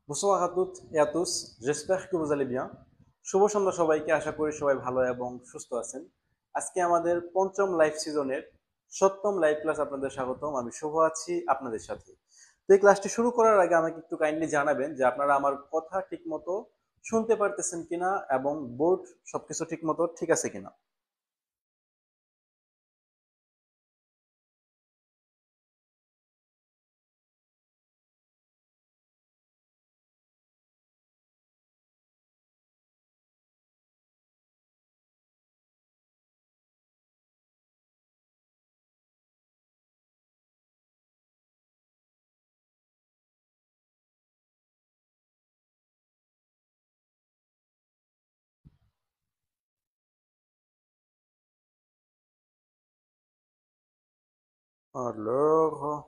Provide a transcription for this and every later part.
Bonsoir à toutes et à tous, j'espère que vous allez bien। শুভ সন্ধ্যা সবাইকে, আশা করি সবাই ভালো এবং সুস্থ আছেন। আজকে আমাদের পঞ্চম লাইভ সিজনের সপ্তম লাইভ ক্লাস আপনাদের স্বাগতম। আমি শুভ আছি আপনাদের সাথে। তো এই ক্লাসটি শুরু করার আগে আমাকে একটু কাইন্ডলি জানাবেন যে আপনারা আমার কথা ঠিকমতো শুনতে পারতেছেন কিনা এবং বোর্ড সবকিছু ঠিকমতো ঠিক আছে কিনা। Alors,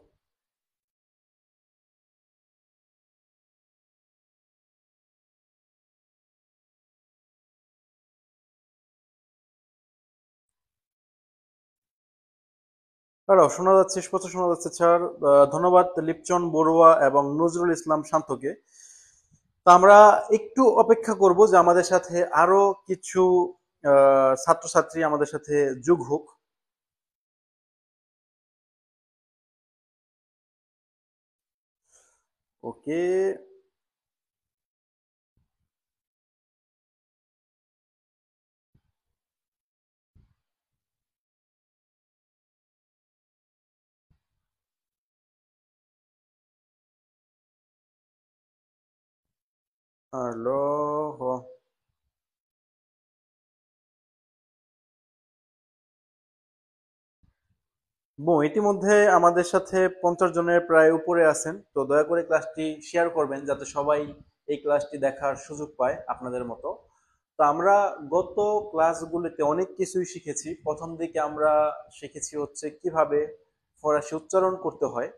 শোনা যাচ্ছে, স্পষ্ট শোনা যাচ্ছে স্যার। ধন্যবাদ লিপচন বড়ুয়া এবং নজরুল ইসলাম শান্তকে। তো আমরা একটু অপেক্ষা করব যে আমাদের সাথে আরো কিছু ছাত্রছাত্রী আমাদের সাথে যোগ হোক। ওকে। Alors, ইতিমধ্যে আমাদের সাথে 50 জনের প্রায় উপরে আছেন। তো দয়া করে ক্লাসটি শেয়ার করবেন যাতে সবাই এই ক্লাসটি দেখার সুযোগ পায় আপনাদের মতো। তো আমরা গত ক্লাসগুলিতে অনেক কিছুই শিখেছি। প্রথম দিকে আমরা শিখেছি হচ্ছে কিভাবে ফরাসি উচ্চারণ করতে হয়।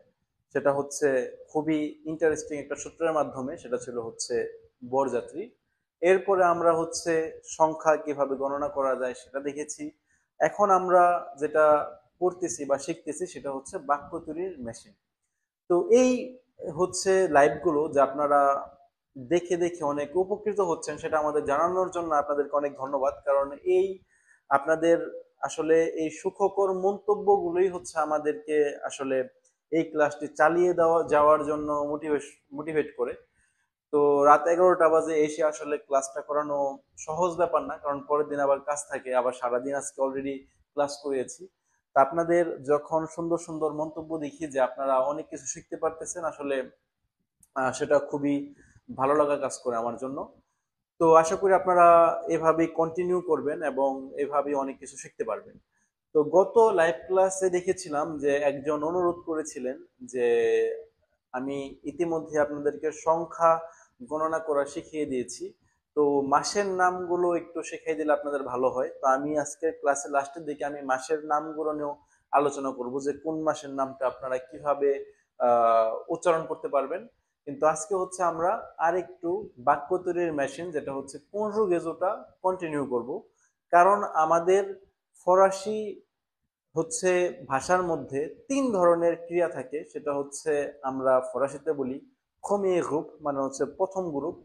সেটা হচ্ছে খুবই ইন্টারেস্টিং একটা সূত্রের মাধ্যমে, সেটা ছিল হচ্ছে বরযাত্রী। এরপরে আমরা হচ্ছে সংখ্যা কিভাবে গণনা করা যায় সেটা দেখেছি। এখন আমরা যেটা পড়তেছি বা শিখতেছি সেটা হচ্ছে বাক্য তৈরির মেশিন। তো এই হচ্ছে লাইভগুলো যে আপনারা দেখে দেখে অনেক উপকৃত হচ্ছেন, সেটা আমাদের জানানোর জন্য আপনাদেরকে অনেক ধন্যবাদ। কারণ এই আপনাদের আসলে এই সুখকর মন্তব্যগুলোই হচ্ছে আমাদেরকে আসলে এই ক্লাসটি চালিয়ে দেওয়া যাওয়ার জন্য মোটিভেট করে। তো রাত 11টা বাজে এসে আসলে ক্লাসটা করানো সহজ ব্যাপার না, কারণ পরের দিন আবার কাজ থাকে, আবার সারাদিন আজকে অলরেডি ক্লাস করিয়েছি। তা আপনাদের যখন সুন্দর সুন্দর মন্তব্য দেখি যে আপনারা অনেক কিছু শিখতে পারতেছেন, আসলে সেটা খুবই ভালো লাগা কাজ করে আমার জন্য। তো আশা করি আপনারা এভাবেই কন্টিনিউ করবেন এবং এভাবেই অনেক কিছু শিখতে পারবেন। তো গত লাইভ ক্লাসে দেখেছিলাম যে একজন অনুরোধ করেছিলেন যে আমি ইতিমধ্যে আপনাদেরকে সংখ্যা গণনা করা শিখিয়ে দিয়েছি। তো মাসের নামগুলো একটু শিখিয়ে দিলে আপনাদের ভালো হয়। তো আমি আজকের ক্লাসের লাস্টের দিকে আমি মাসের নামগুলো নিয়েও আলোচনা করব যে কোন মাসের নামটা আপনারা কিভাবে উচ্চারণ করতে পারবেন। কিন্তু আজকে হচ্ছে আমরা আরেকটু বাক্য তৈরির মেশিন, যেটা হচ্ছে কনজুগেজোটা কন্টিনিউ করব। কারণ আমাদের ফরাসি হচ্ছে ভাষার মধ্যে 3 ধরনের ক্রিয়া থাকে। সেটা হচ্ছে আমরা ফরাসিতে বলি প্রমিয়ের গ্রুপ, মানে হচ্ছে প্রথম গ্রুপ;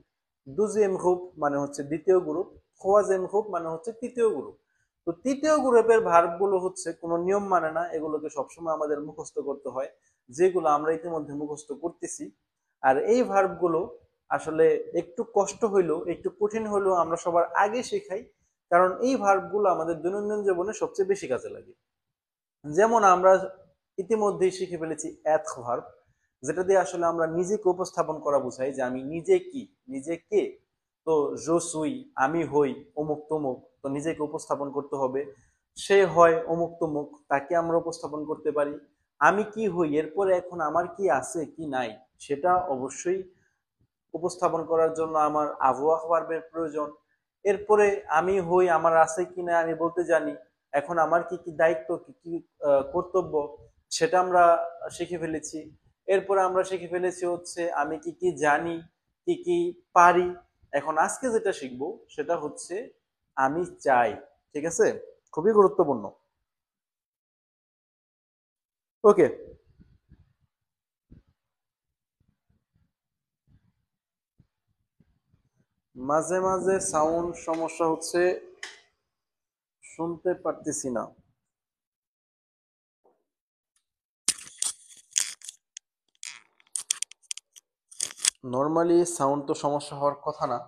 দুজিয়েম গ্রুপ মানে হচ্ছে দ্বিতীয় গ্রুপ; ট্রোয়াজিয়েম গ্রুপ মানে হচ্ছে তৃতীয় গ্রুপ। তো তৃতীয় গ্রুপের ভার্বগুলো হচ্ছে কোনো নিয়ম মানে না, এগুলোকে সবসময় আমাদের মুখস্থ করতে হয়, যেগুলো আমরা ইতিমধ্যে মুখস্থ করতেছি। আর এই ভার্বগুলো আসলে একটু কষ্ট হইলেও, একটু কঠিন হইলেও আমরা সবার আগে শেখাই, কারণ এই ভার্বগুলো আমাদের দৈনন্দিন জীবনে সবচেয়ে বেশি কাজে লাগে। যেমন আমরা ইতিমধ্যেই শিখে ফেলেছি এথ ভার্ব, যেটা দিয়ে আসলে আমরা নিজেকে উপস্থাপন করা বোঝাই যে আমি নিজে কি, নিজে কে। তো জো সুই, আমি হই অমুক তমুক, তো নিজেকে উপস্থাপন করতে হবে। সে হয় অমুক তমুক, তাকে আমরা উপস্থাপন করতে পারি। আমি কি হই, এরপরে এখন আমার কি আছে কি নাই সেটা অবশ্যই উপস্থাপন করার জন্য আমার আবহাওয়া ভার্বের প্রয়োজন। এরপরে আমি হই, আমার আছে কিনা আমি বলতে জানি, এখন আমার কি কি দায়িত্ব, কি কি কর্তব্য, সেটা আমরা শিখে ফেলেছি। এরপরে আমরা শিখে ফেলেছি হচ্ছে আমি কি কি জানি, কি কি পারি। এখন আজকে যেটা শিখবো সেটা হচ্ছে আমি চাই। ঠিক আছে, খুবই গুরুত্বপূর্ণ। ওকে। মাঝে মাঝে সাউন্ড সমস্যা হচ্ছে, শুনতে পারতেছি না। নর্মালি সাউন্ড তো সমস্যা হওয়ার কথা না।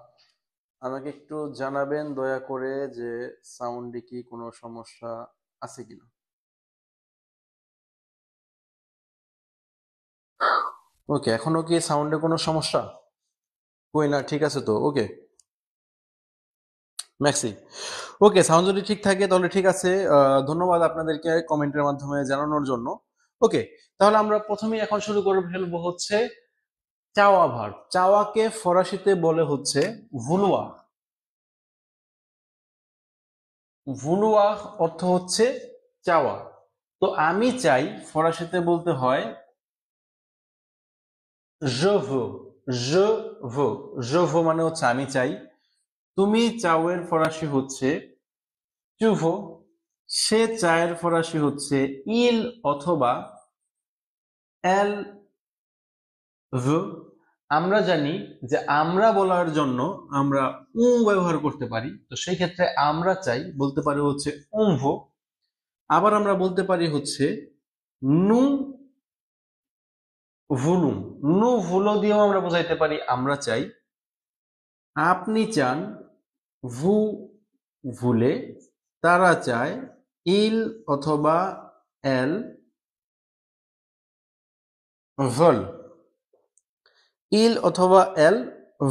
আমাকে একটু জানাবেন দয়া করে যে সাউন্ডে কি কোনো সমস্যা আছে কিনা। ওকে, এখনো কি সাউন্ডে কোনো সমস্যা? কই না, ঠিক আছে তো। ওকে ম্যাক্সি, ওকে সাউন্ড যদি ঠিক থাকে তাহলে ঠিক আছে। ধন্যবাদ আপনাদেরকে কমেন্টের মাধ্যমে জানানোর জন্য। ওকে, তাহলে আমরা প্রথমেই এখন শুরু করে ফেলবো হচ্ছে চাওয়া ভার্ব। চাওয়াকে ফরাসিতে বলে হচ্ছে ভুলুয়া। ভুলুয়া অর্থ হচ্ছে চাওয়া। তো আমি চাই ফরাসিতে বলতে হয় je veux, je veux, je veux মানে হচ্ছে আমি চাই। তুমি চাও এর ফরাসি হচ্ছে tu veux, সে চায়ের ফরাসি হচ্ছে il অথবা elle veut। আমরা জানি যে আমরা বলার জন্য আমরা ব্যবহার করতে পারি, তো সেই ক্ষেত্রে আমরা চাই বলতে পারি হচ্ছে on veut। আবার আমরা বলতে পারি হচ্ছে nous voulons, nous voulons দিয়েও আমরা বোঝাইতে পারি আমরা চাই। আপনি চান, vous voulez, তারা চায়, il অথবা elle veulent, il অথবা elle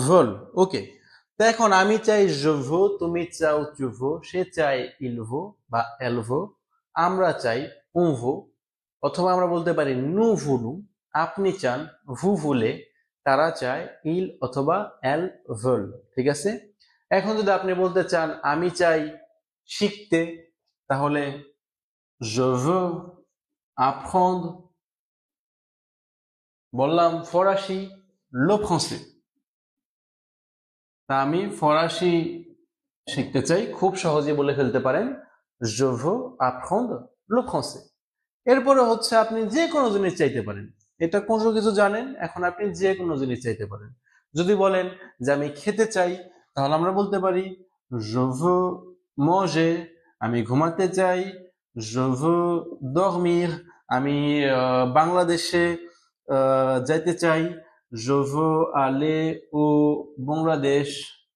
veulent। ওকে, তো এখন আমি চাই je veux, তুমি চাও tu veux, সে চায় il veut বা elle veut, আমরা চাই on veut, অথবা আমরা বলতে পারি nous voulons, আপনি চান vous voulez, তারা চায় il অথবা elle veulent। ঠিক আছে, এখন যদি আপনি বলতে চান আমি চাই শিখতে, তাহলে je veux apprendre, বললাম ফরাসি le français। তা আমি ফরাসি শিখতে চাই, খুব সহজে বলে ফেলতে পারেন je veux apprendre le français। এরপরে হচ্ছে আপনি যে কোনো জিনিস চাইতে পারেন, এটা কোনো কিছু জানেন, এখন আপনি যে কোনো জিনিস চাইতে পারেন। যদি বলেন যে আমি খেতে চাই, তাহলে আমরা বলতে পারি je veux manger, আমি ঘুমাতে চাই je veux dormir, আমি বাংলাদেশে যাইতে চাই je veux aller au Bangladesh.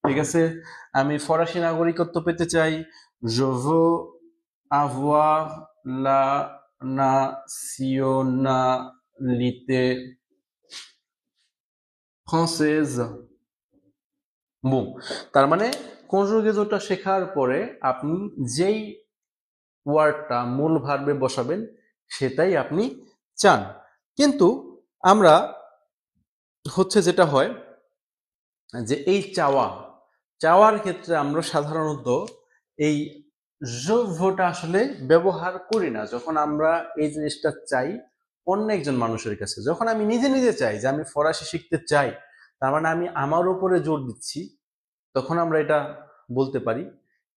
ঠিক আছে, আমি ফরাসি নাগরিকত্ব পেতে চাই je veux avoir la nationalité française। Broom, তার মানে কনজুগেটরটা শেখার পরে আপনি যেই ওয়ার্ডটা মূল ভার্বে বসাবেন সেটাই আপনি চান। কিন্তু আমরা হচ্ছে যেটা হয় যে এই চাওয়ার ক্ষেত্রে আমরা সাধারণত এই je veux টা আসলে ব্যবহার করি না যখন আমরা এই জিনিসটা চাই অন্য একজন মানুষের কাছে। যখন আমি নিজে নিজে চাই যে আমি ফরাসি শিখতে চাই, তার মানে আমি আমার উপরে জোর দিচ্ছি, তখন আমরা এটা বলতে পারি।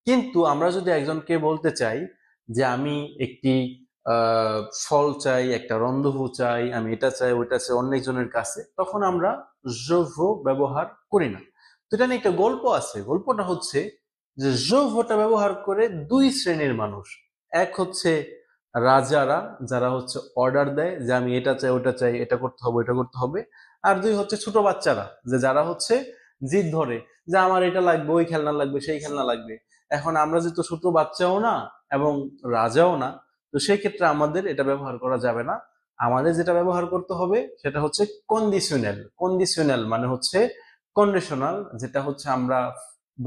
কিন্তু আমরা যদি একজনকে বলতে চাই যে আমি একটি ফল চাই, একটা রন্ধভু চাই, আমি এটা চাই ওইটা চাই অন্য একজনের কাছে, তখন আমরা je veux ব্যবহার করি না। তো এটা নিয়ে একটা গল্প আছে, গল্পটা হচ্ছে যে je veux টা ব্যবহার করে দুই শ্রেণীর মানুষ। এক হচ্ছে রাজারা, যারা হচ্ছে অর্ডার দেয় যে আমি এটা চাই ওটা চাই, এটা করতে হবে এটা করতে হবে। আর দুই হচ্ছে ছোট বাচ্চারা, যে যারা হচ্ছে জিদ ধরে যে আমার এটা লাগবে, ওই খেলনা লাগবে, সেই খেলনা লাগবে। এখন আমরা যেহেতু ছোট বাচ্চাও না এবং রাজাও না, তো সেই ক্ষেত্রে আমাদের এটা ব্যবহার করা যাবে না। আমাদের যেটা ব্যবহার করতে হবে সেটা হচ্ছে কন্ডিশনাল। কন্ডিশনাল মানে হচ্ছে কন্ডিশনাল, যেটা হচ্ছে আমরা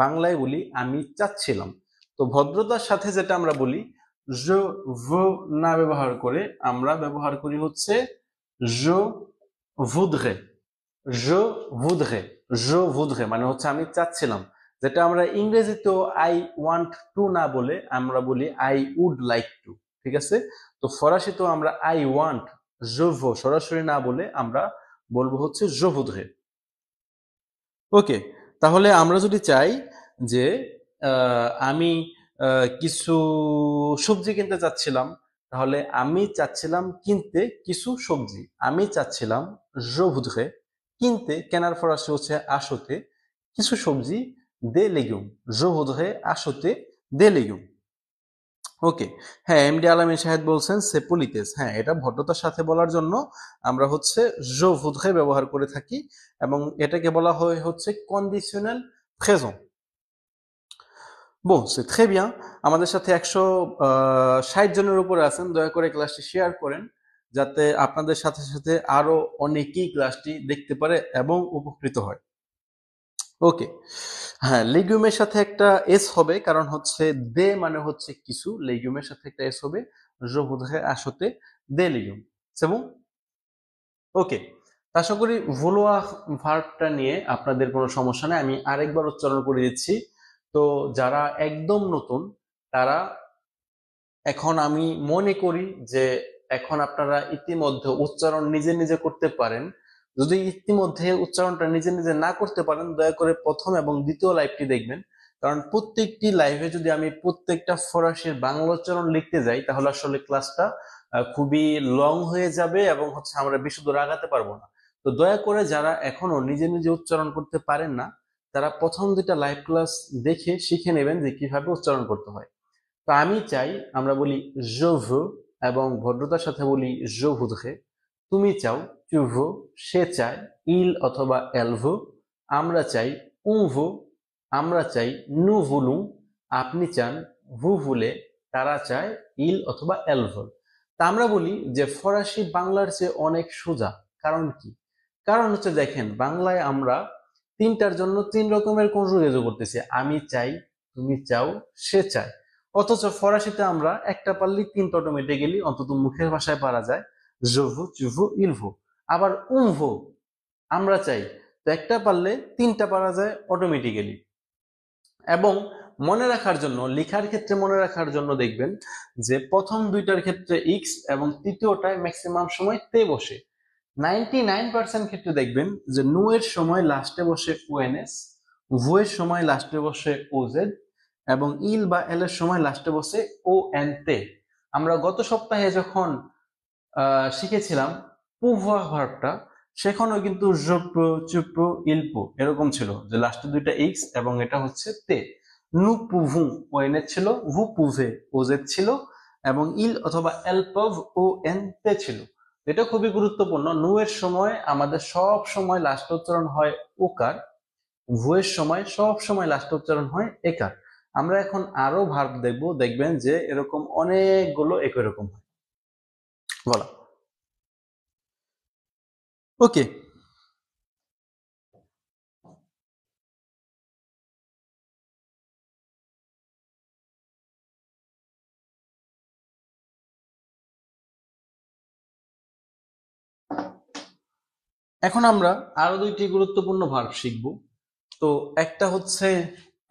বাংলায় বলি আমি চাচ্ছিলাম। তো ভদ্রতার সাথে যেটা আমরা বলি je veux না ব্যবহার করে আমরা ব্যবহার করি হচ্ছে je voudrais, je voudrais, je voudrais মানে হচ্ছে আমি চাচ্ছিলাম। যেটা আমরা ইংরেজিতেও আই ওয়ান্ট টু না বলে আমরা বলি আই উড লাইক টু। ঠিক আছে, তো ফরাসিতেও আমরা আই ওয়ান্ট je veux সরাসরি না বলে আমরা বলবো হচ্ছে je voudrais। ওকে, তাহলে আমরা যদি চাই যে আমি কিছু সবজি কিনতে চাচ্ছিলাম, তাহলে আমি চাচ্ছিলাম কিনতে কিছু সবজি, আমি চাচ্ছিলাম je voudrais, কিনতে কেনার ফরাসি হচ্ছে acheter, কিছু সবজি, des légumes. Je voudrais acheter des légumes. ওকে, হ্যাঁ, এমডি আলামিন শাহেদ বলছেন সে politesse, হ্যাঁ এটা ভদ্রতার সাথে বলার জন্য আমরা হচ্ছে je voudrais ব্যবহার করে থাকি এবং এটাকে বলা হয় হচ্ছে conditional present. Bon, c'est très bien. আমাদের সাথে 160 জনের উপরে আছেন, দয়া করে ক্লাসটি শেয়ার করেন যাতে আপনাদের সাথে সাথে আরো অনেকেই ক্লাসটি দেখতে পারে এবং উপকৃত হয়। ওকে, হ্যাঁ, লেগুমের সাথে একটা এস হবে কারণ হচ্ছে দে মানে হচ্ছে কিছু, লেগুমের সাথে একটা এস হবে। je voudrais acheter des légumes. C'est bon? ওকে, আশা করি vouloir ভার্বটা নিয়ে আপনাদের কোনো সমস্যা নেই। আমি আরেকবার উচ্চারণ করে দিচ্ছি। তো যারা একদম নতুন তারা এখন আমি মনে করি যে এখন আপনারা ইতিমধ্যে উচ্চারণ নিজে নিজে করতে পারেন। যদি ইতিমধ্যে উচ্চারণটা নিজে নিজে না করতে পারেন দয়া করে প্রথম এবং দ্বিতীয় লাইভটি দেখবেন, কারণ প্রত্যেকটি লাইভে যদি আমি প্রত্যেকটা ফরাসির বাংলা উচ্চারণ লিখতে যাই তাহলে আসলে ক্লাসটা খুবই লং হয়ে যাবে এবং হচ্ছে আমরা বেশি দূর আগাতে পারবো না। তো দয়া করে যারা এখনো নিজে নিজে উচ্চারণ করতে পারেন না তারা প্রথম দুইটা লাইভ ক্লাস দেখে শিখে নেবেন যে কিভাবে উচ্চারণ করতে হয়। তো আমি চাই আমরা বলি je veux এবং ভদ্রতার সাথে বলি je voudrais। তুমি চাও tu veux, সে চায় il অথবা elle veut, আমরা চাই on veut, আমরা চাই nous voulons, আপনি চান vous voulez, তারা চায় il অথবা elle veut। তা আমরা বলি যে ফরাসি বাংলার চেয়ে অনেক সোজা। কারণ কি? কারণ হচ্ছে দেখেন বাংলায় আমরা তিনটার জন্য তিন রকমের কনজুগেশন করতেছি, আমি চাই, তুমি চাও, সে চায়। অথচ ফরাসিতে আমরা একটা পারলেই তিনটা অটোমেটিক্যালি অন্তত মুখের ভাষায় পারা যায়, je veux, tu veux, il veut। আবার on veut, আমরা চাই, তো একটা পারলে তিনটা পারা যায় অটোমেটিক্যালি। এবং মনে রাখার জন্য, লেখার ক্ষেত্রে মনে রাখার জন্য দেখবেন যে প্রথম দুইটার ক্ষেত্রে এক্স এবং তৃতীয়টায় ম্যাক্সিমাম সময় তে বসে। 99% ক্ষেত্রে দেখবেন যে নু এর সময় লাস্টে বসে ওএনএস, ভু এর সময় লাস্টে বসে ওজেড এবং ইল বা এল এর সময় লাস্টে বসে ও এন তে। আমরা গত সপ্তাহে যখন শিখেছিলাম pouvoir ভার্বটা সেখানেও কিন্তু je peux, tu peux, il peut এরকম ছিল যে লাস্টে দুইটা এক্স এবং এটা হচ্ছে তে। nous pouvons ওএনএস ছিল, vous pouvez ওজেড ছিল এবং ইল অথবা এল peuvent ও এন তে ছিল। এটা খুবই গুরুত্বপূর্ণ। নু এর সময় আমাদের সব সময় লাস্ট উচ্চারণ হয় ওকার, ভু এর সময় সব সময় লাস্ট উচ্চারণ হয় একার। আমরা এখন আরো ভার্ব দেখব, দেখবেন যে এরকম অনেকগুলো একই রকম হয়। বলা ওকে, এখন আমরা আরো দুইটি গুরুত্বপূর্ণ ভার্ব শিখব। তো একটা হচ্ছে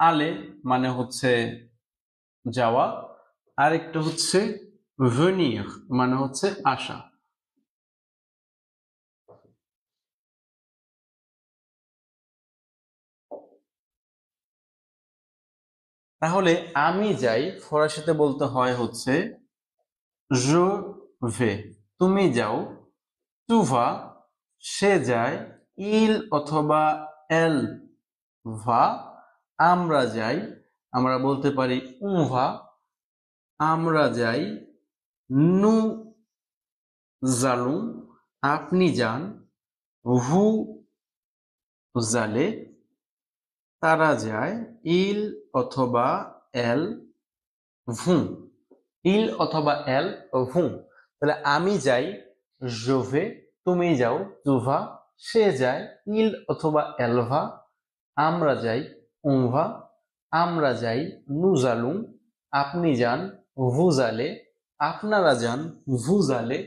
আলে মানে হচ্ছে যাওয়া, আর একটা হচ্ছে venir মানে হচ্ছে আসা। তাহলে আমি যাই ফরাসিতে বলতে হয় হচ্ছে je vais, তুমি যাও tu vas, সে যায় il অথবা elle va, আমরা যাই, আমরা বলতে পারি on va, আমরা যাই nous allons, আপনি যান vous allez, তারা যায় il অথবা elle vont, il অথবা elle vont। তাহলে আমি যাই je vais, তুমি যাও tu vas, সে যায় il অথবা elle va, আমরা যাই on va, আমরা যাই nous allons, আপনি যান vous allez, আপনারা যান vous allez,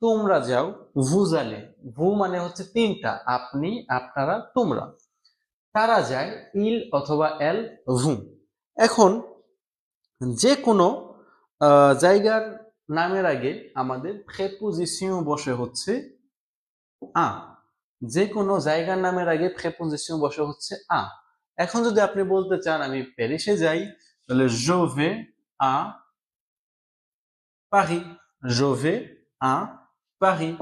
তোমরা যাও vous allez। vous মানে হচ্ছে তিনটা, আপনি, আপনারা, তোমরা। তারা যায় il অথবা elle vont। এখন যে কোনো জায়গার নামের আগে আমাদের প্রেপোজিশন বসে হচ্ছে আ, যে কোনো জায়গার নামের আগে প্রেপোজিশন বসে হচ্ছে আ। এখন যদি আপনি বলতে চান আমি প্যারিসে যাই তাহলে je vais à Paris, je vais à Paris,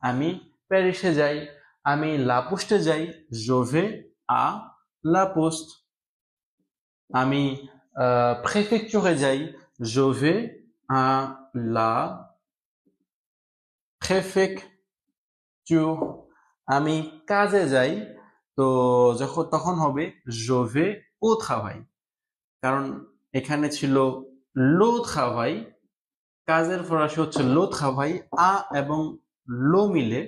আমি প্যারিসে যাই। আমি লাপুস্টে যাই je vais à la poste. আমি প্রেফেকচারে যাই, je vais à la préfecture. আমি কাজে যাই, তো তখন হবে je vais au travail, কারণ এখানে ছিল লো travail, কাজের ফরাসি হচ্ছে লো travail, আ এবং লো মিলে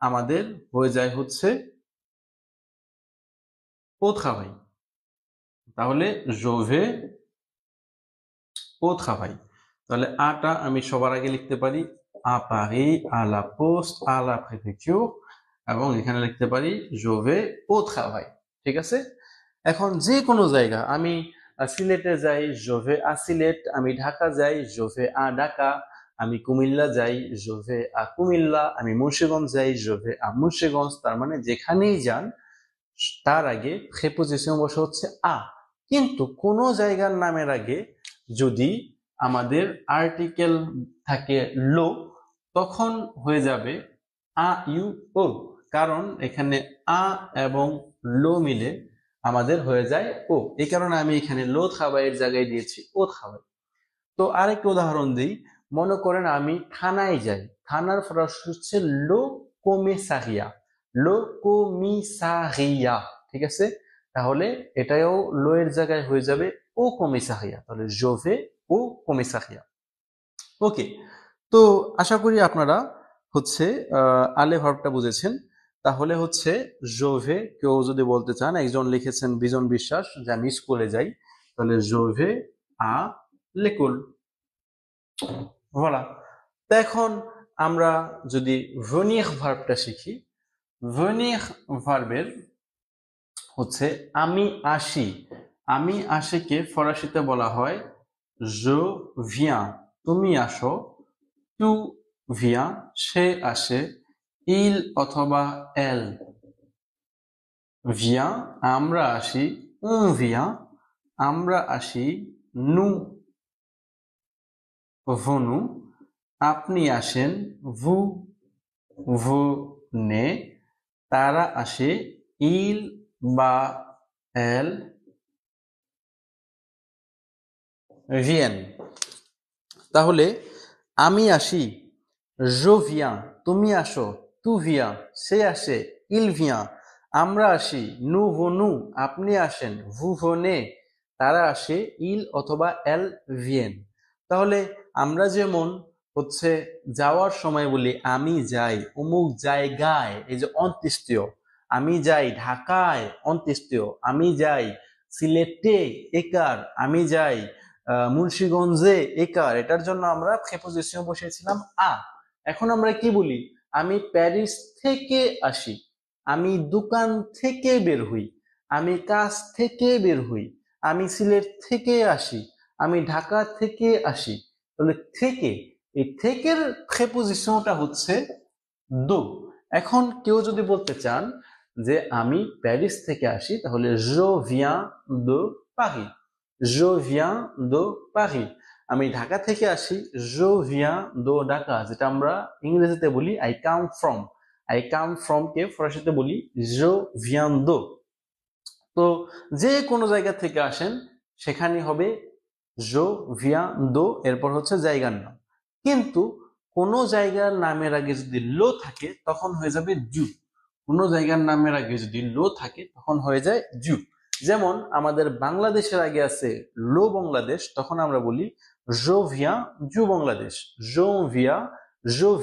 আমাদের হয়ে যায় হচ্ছে au travail। তাহলে je vais au travail। তাহলে আটা আমি সবার আগে লিখতে পারি à Paris, à la poste, à la préfecture, এবং এখানে লিখতে পারি je vais au travail। ঠিক আছে? এখন যে কোনো জায়গা, আমি সিলেটে যাই, je vais à সিলেট, আমি ঢাকা যাই, je vais à ঢাকা, আমি কুমিল্লা যাই, je vais à কুমিল্লা, আমি মুন্সিগঞ্জ যাই, je vais à মুন্সিগঞ্জ। তার মানে যেখানেই যান তার আগে প্রিপজিশন বসে হচ্ছে আ। কিন্তু কোন জায়গার নামের আগে যদি আমাদের আর্টিকেল থাকে লো, তখন হয়ে যাবে আ ইউ ও, কারণ এখানে আ এবং লো মিলে আমাদের হয়ে যায় ও। এই কারণে আমি এখানে লো খাবাইয়ের জায়গায় দিয়েছি ও খাবাই। তো আরেকটা উদাহরণ দিই, মনে করেন আমি থানায় যাই, থানার ফরাসি হচ্ছে লো কোমিসারিয়া, লো কোমিসারিয়া। ঠিক আছে? তাহলে এটাও লো এর জায়গায় হয়ে যাবে ও কোমিসারিয়া। তাহলে je vais au commissariat। ওকে, তো আশা করি আপনারা হচ্ছে আলে ভার্বটা বুঝেছেন। তাহলে হচ্ছে je vais, কেউ যদি বলতে চান, একজন লিখেছেন বিজন বিশ্বাস যে আমি স্কুলে যাই, তাহলে je vais à l'école। ভোলা। তো এখন আমরা যদি venir ভার্বটা শিখি, venir ভার্বের হচ্ছে আমি আসি। আমি আসিকে ফরাসিতে বলা হয় je viens, তুমি আসো, tu viens, সে আসে, il অথবা elle vient, আমরা আসি, on vient, আমরা আসি, nous venons, আপনি আসেন, vous venez, তারা আসে, il বা elle viennent। তাহলে আমি আসি, je viens, তুমি আসো, tu viens, সে আসে, il vient, আমরা আসি, nous venons, আপনি আসেন, vous venez, তারা আসে, il অথবা elle viennent। তাহলে আমরা যেমন হচ্ছে যাওয়ার সময় বলি আমি যাই অমুক জায়গায়, এই যে অন্ত্যেষ্টিয়, আমি যাই ঢাকায় অন্ত্যেষ্টিয়, আমি যাই সিলেটে একার, আমি যাই মুন্সিগঞ্জে একার, এটার জন্য আমরা প্রিপজিশন বসিয়েছিলাম আ। এখন আমরা কি বলি, আমি প্যারিস থেকে আসি, আমি দোকান থেকে বের হই, আমি কাজ থেকে বের হই, আমি সিলেট থেকে আসি, আমি ঢাকা থেকে আসি। তাহলে থেকে, এই থেকের প্রিপজিশনটা হচ্ছে দো। এখন কেউ যদি বলতে চান যে আমি প্যারিস থেকে আসি, তাহলে je viens de Paris, je viens de Paris। আমি ঢাকা থেকে আসি, je viens de ঢাকা, যেটা আমরা ইংরেজিতে বলি I come from, I come from কে ফরাসিতে বলি je viens de। তো যে কোনো জায়গা থেকে আসেন সেখানে হবে je viens de, এরপর হচ্ছে জায়গার নাম। কিন্তু কোন জায়গার নামের আগে যদি লো থাকে তখন হয়ে যাবে জু। কোন জায়গার নামের আগে যদি লো থাকে তখন হয়ে যায় জু। যেমন আমাদের বাংলাদেশের আগে আছে লো বাংলাদেশ, তখন আমরা বলি je viens du Bangladesh, je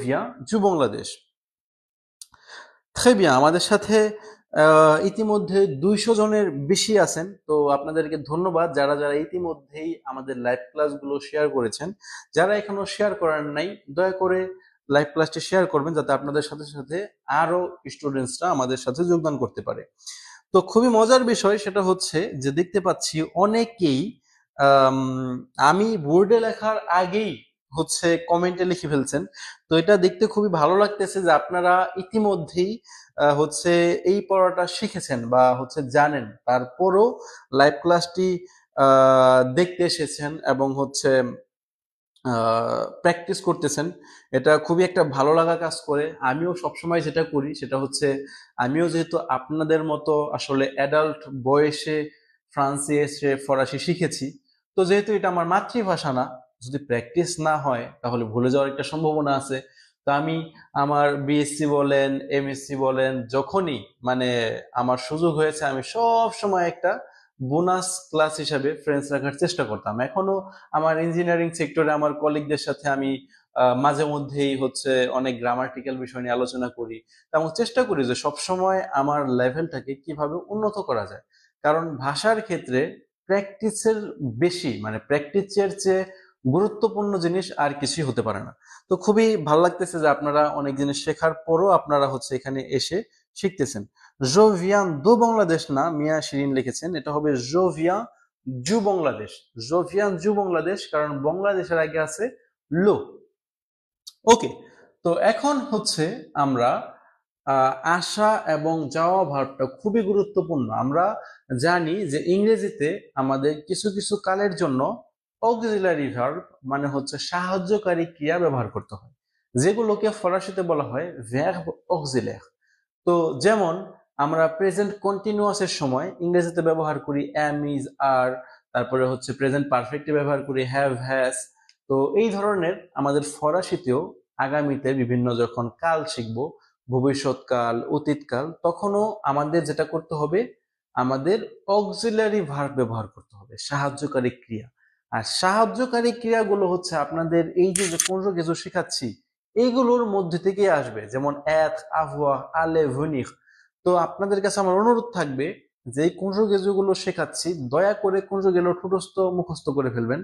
viens du Bangladesh. très bien, আমাদের সাথে ইতিমধ্যে 200 জনের বেশি আছেন, তো আপনাদেরকে ধন্যবাদ যারা যারা ইতিমধ্যেই আমাদের লাইভ ক্লাসগুলো শেয়ার করেছেন। যারা এখনো শেয়ার করেন নাই, দয়া করে লাইভ ক্লাসটি শেয়ার করবেন যাতে আপনাদের সাথে সাথে আরো স্টুডেন্টসরা আমাদের সাথে যোগদান করতে পারে। তো খুবই মজার বিষয় সেটা হচ্ছে যে দেখতে পাচ্ছি অনেকেই আমি বোর্ডে লেখার আগেই হচ্ছে কমেন্টে লিখে ফেলছেন। তো এটা দেখতে খুবই ভালো লাগতেছে যে আপনারা ইতিমধ্যেই হচ্ছে এই পড়াটা শিখেছেন বা হচ্ছে জানেন, তারপরও লাইভ ক্লাসটি দেখতে এসেছেন এবং হচ্ছে প্র্যাকটিস করতেছেন, এটা খুবই একটা ভালো লাগা কাজ করে। আমিও সবসময় যেটা করি সেটা হচ্ছে, আমিও যেহেতু আপনাদের মতো আসলে অ্যাডাল্ট বয়সে ফ্রান্সে এসে ফরাসি শিখেছি, তো যেহেতু এটা আমার মাতৃভাষা না, যদি প্র্যাকটিস না হয় তাহলে ভুলে যাওয়ার একটা সম্ভাবনা আছে। তো আমি আমার বিএসসি বলেন, এমএসসি বলেন, যখনই মানে আমার সুযোগ হয়েছে, আমি সব সময় একটা বোনাস ক্লাস হিসাবে ফ্রেন্ডস রাখার চেষ্টা করতাম। এখনো আমার ইঞ্জিনিয়ারিং সেক্টরে আমার কলিগদের সাথে আমি মাঝে মধ্যেই হচ্ছে অনেক গ্রামাটিক্যাল বিষয় নিয়ে আলোচনা করি, এবং চেষ্টা করি যে সবসময় আমার লেভেলটাকে কিভাবে উন্নত করা যায়। কারণ ভাষার ক্ষেত্রে প্র্যাকটিসের বেশি, মানে প্র্যাকটিসের চেয়ে গুরুত্বপূর্ণ জিনিস আর কিছুই হতে পারে না। তো খুবই ভালো লাগতেছে যে আপনারা অনেক জিনিস শেখার পরও আপনারা হচ্ছে এখানে এসে শিখতেছেন। জোভিয়ান দো বাংলাদেশ না, মিয়া শিরিন লিখেছেন, এটা হবে জোভিয়ান জু বাংলাদেশ। জোভিয়ান জু বাংলাদেশ, কারণ বাংলাদেশের আগে আছে লো। ওকে, তো এখন হচ্ছে আমরা আসা এবং যাওয়া ভার্বটা খুবই গুরুত্বপূর্ণ। আমরা জানি যে ইংরেজিতে আমাদের কিছু কিছু কালের জন্য অক্সিলারি ভার্ব, মানে হচ্ছে সাহায্যকারী ক্রিয়া ব্যবহার করতে হয়, যেগুলোকে ফরাসিতে বলা হয় ভার্ব অক্সিলার। তো যেমন আমরা প্রেজেন্ট কন্টিনিউয়াসের সময় ইংরেজিতে ব্যবহার করি এম, ইজ, আর, তারপরে হচ্ছে প্রেজেন্ট পারফেক্টে ব্যবহার করি হ্যাভ, হ্যাজ। তো এই ধরনের আমাদের ফরাসিতেও আগামীতে বিভিন্ন যখন কাল শিখবো, ভবিষ্যৎকাল, অতীতকাল, তখনও আমাদের যেটা করতে হবে, আমাদের অক্সিলারি ভার্ব ব্যবহার করতে হবে, সাহায্যকারী ক্রিয়া। আর সাহায্যকারী ক্রিয়াগুলো হচ্ছে আপনাদের এই যে যে কনজুগেশন শেখাচ্ছি, এইগুলোর মধ্যে থেকে আসবে, যেমন এত, আভোয়া, আলে, ভনিক। তো আপনাদের কাছে আমার অনুরোধ থাকবে যে এই কনজুগেশনগুলো শেখাচ্ছি, দয়া করে কনজুগেশন ঠুটস্থ মুখস্থ করে ফেলবেন।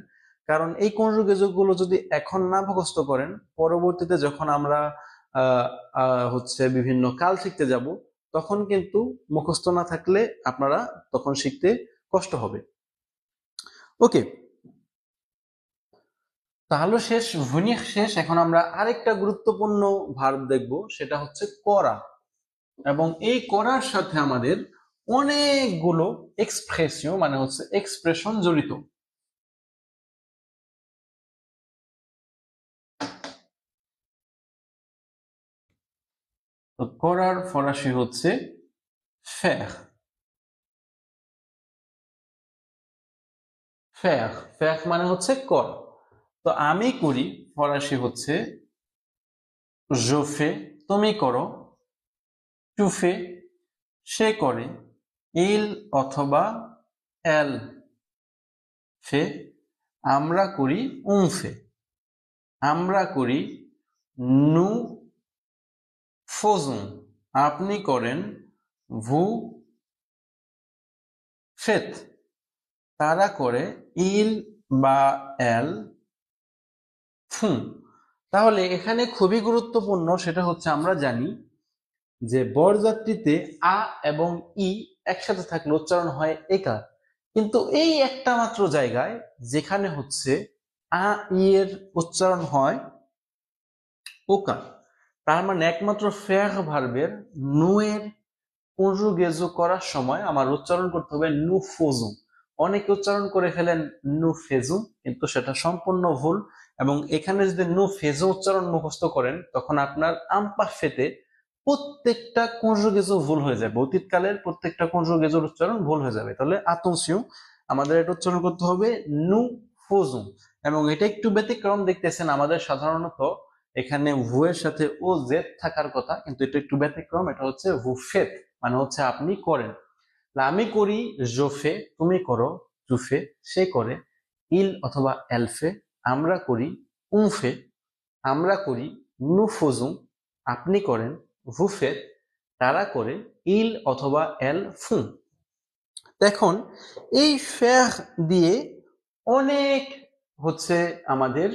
কারণ এই কনজুগেশনগুলো যদি এখন না মুখস্থ করেন, পরবর্তীতে যখন আমরা হচ্ছে বিভিন্ন কাল শিখতে যাব, তখন কিন্তু মুখস্থ না থাকলে আপনারা তখন শিখতে কষ্ট হবে। ওকে, তাহলে শেষ, ভুনিক শেষ। এখন আমরা আরেকটা গুরুত্বপূর্ণ ভার্ব দেখব, সেটা হচ্ছে করা। এবং এই করার সাথে আমাদের অনেকগুলো এক্সপ্রেশন, মানে হচ্ছে এক্সপ্রেশন জড়িত। তো করার ফরাসি হচ্ছে ফের। ফের, ফের মানে হচ্ছে কর। তো আমি করি ফরাসি হচ্ছে je fais, তুমি করো, tu fais, সে করে, il অথবা elle fait, আমরা করি on fait, আমরা করি nous faisons, আপনি করেন vous faites, তারা করে il বা elle font। তাহলে এখানে খুবই গুরুত্বপূর্ণ সেটা হচ্ছে, আমরা জানি যে বরযাত্রীতে আ এবং ই একসাথে থাকলে উচ্চারণ হয় একার, কিন্তু এই একটা মাত্র জায়গায় যেখানে হচ্ছে আ ই এর উচ্চারণ হয় ওকার। তার মানে একমাত্র ফেয়ার ভার্বের নু এর কনজুগেজো করার সময় আমার উচ্চারণ করতে হবে নু ফোজু। অনেকে উচ্চারণ করে ফেলেন নু ফেজু, কিন্তু সেটা সম্পূর্ণ ভুল। এবং এখানে যদি নু ফেজু উচ্চারণ মুখস্থ করেন, তখন আপনার আমপারফেতে প্রত্যেকটা কনজুগেজো ভুল হয়ে যাবে, অতীতকালের প্রত্যেকটা কনজুগেজোর উচ্চারণ ভুল হয়ে যাবে। তাহলে আতংসিও আমাদের এটা উচ্চারণ করতে হবে নু ফোজু। এবং এটা একটু ব্যতিক্রম দেখতেছেন, আমাদের সাধারণত এখানে ভু এর সাথে ও জেড থাকার কথা, কিন্তু এটা একটু ব্যতিক্রম, এটা হচ্ছে ভু ফেত, মানে হচ্ছে আপনি করেন। আমি করি জোফে, তুমি করো জুফে, সে করে ইল অথবা এলফে, আমরা করি উমফে, আমরা করি নুফোজুম, আপনি করেন ভুফে, তারা করে ইল অথবা এল ফুম। এখন এই ফের দিয়ে অনেক হচ্ছে আমাদের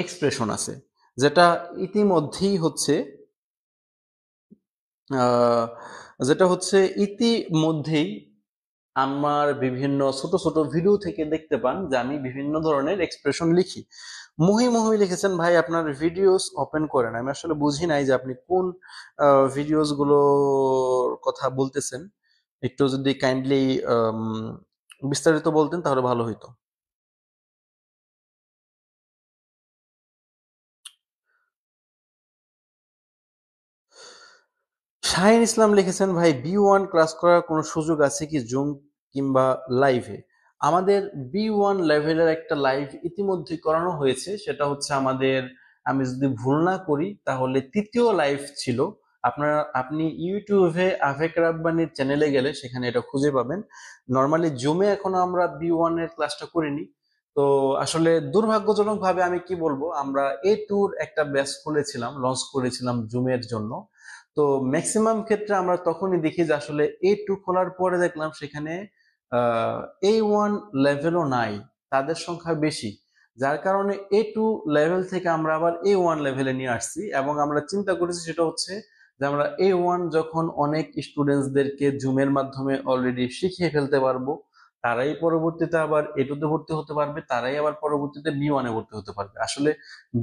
এক্সপ্রেশন আছে, যেটা ইতিমধ্যেই হচ্ছে আহ, যেটা হচ্ছে ইতিমধ্যেই আমার বিভিন্ন ছোট ছোট ভিডিও থেকে দেখতে পান যে আমি বিভিন্ন ধরনের এক্সপ্রেশন লিখি। মুহি মুহি লিখেছেন, ভাই আপনার ভিডিওস ওপেন করেন। আমি আসলে বুঝি নাই যে আপনি কোন ভিডিওস গুলোর কথা বলতেছেন। একটু যদি কাইন্ডলি বিস্তারিত বলতেন তাহলে ভালো হইতো। শাহিন ইসলাম লিখেছেন, ভাই B1 ক্লাস করার কোনো সুযোগ আছে কি জুম কিংবা লাইভে? আমাদের B1 লেভেলের একটা লাইভ ইতিমধ্যে করানো হয়েছে, সেটা হচ্ছে আমাদের, আমি যদি ভুল না করি তাহলে তৃতীয় লাইভ ছিল। আপনি ইউটিউবে আফেক রাব্বানির চ্যানেলে গেলে সেখানে এটা খুঁজে পাবেন। নর্মালি জুমে এখনো আমরা B1 এর ক্লাসটা করিনি। তো আসলে দুর্ভাগ্যজনক ভাবে আমি কি বলবো, আমরা A2 র একটা ব্যাচ খুলেছিলাম, লঞ্চ করেছিলাম জুমের জন্য। তো ম্যাক্সিমাম ক্ষেত্রে আমরা তখনই দেখি যে আসলে A2 খোলার পরে দেখলাম সেখানে A1 লেভেলও নাই, তাদের সংখ্যা বেশি। যার কারণে A2 লেভেল থেকে আমরা আবার A1 লেভেলে নিয়ে আসছি, এবং আমরা চিন্তা করেছি সেটা হচ্ছে যে আমরা A1 যখন অনেক স্টুডেন্টসদেরকে জুমের মাধ্যমে অলরেডি শিখিয়ে ফেলতে পারবো, তারাই পরবর্তীতে আবার A2 তে ভর্তি হতে পারবে, তারাই আবার পরবর্তীতে B1 এ ভর্তি হতে পারবে। আসলে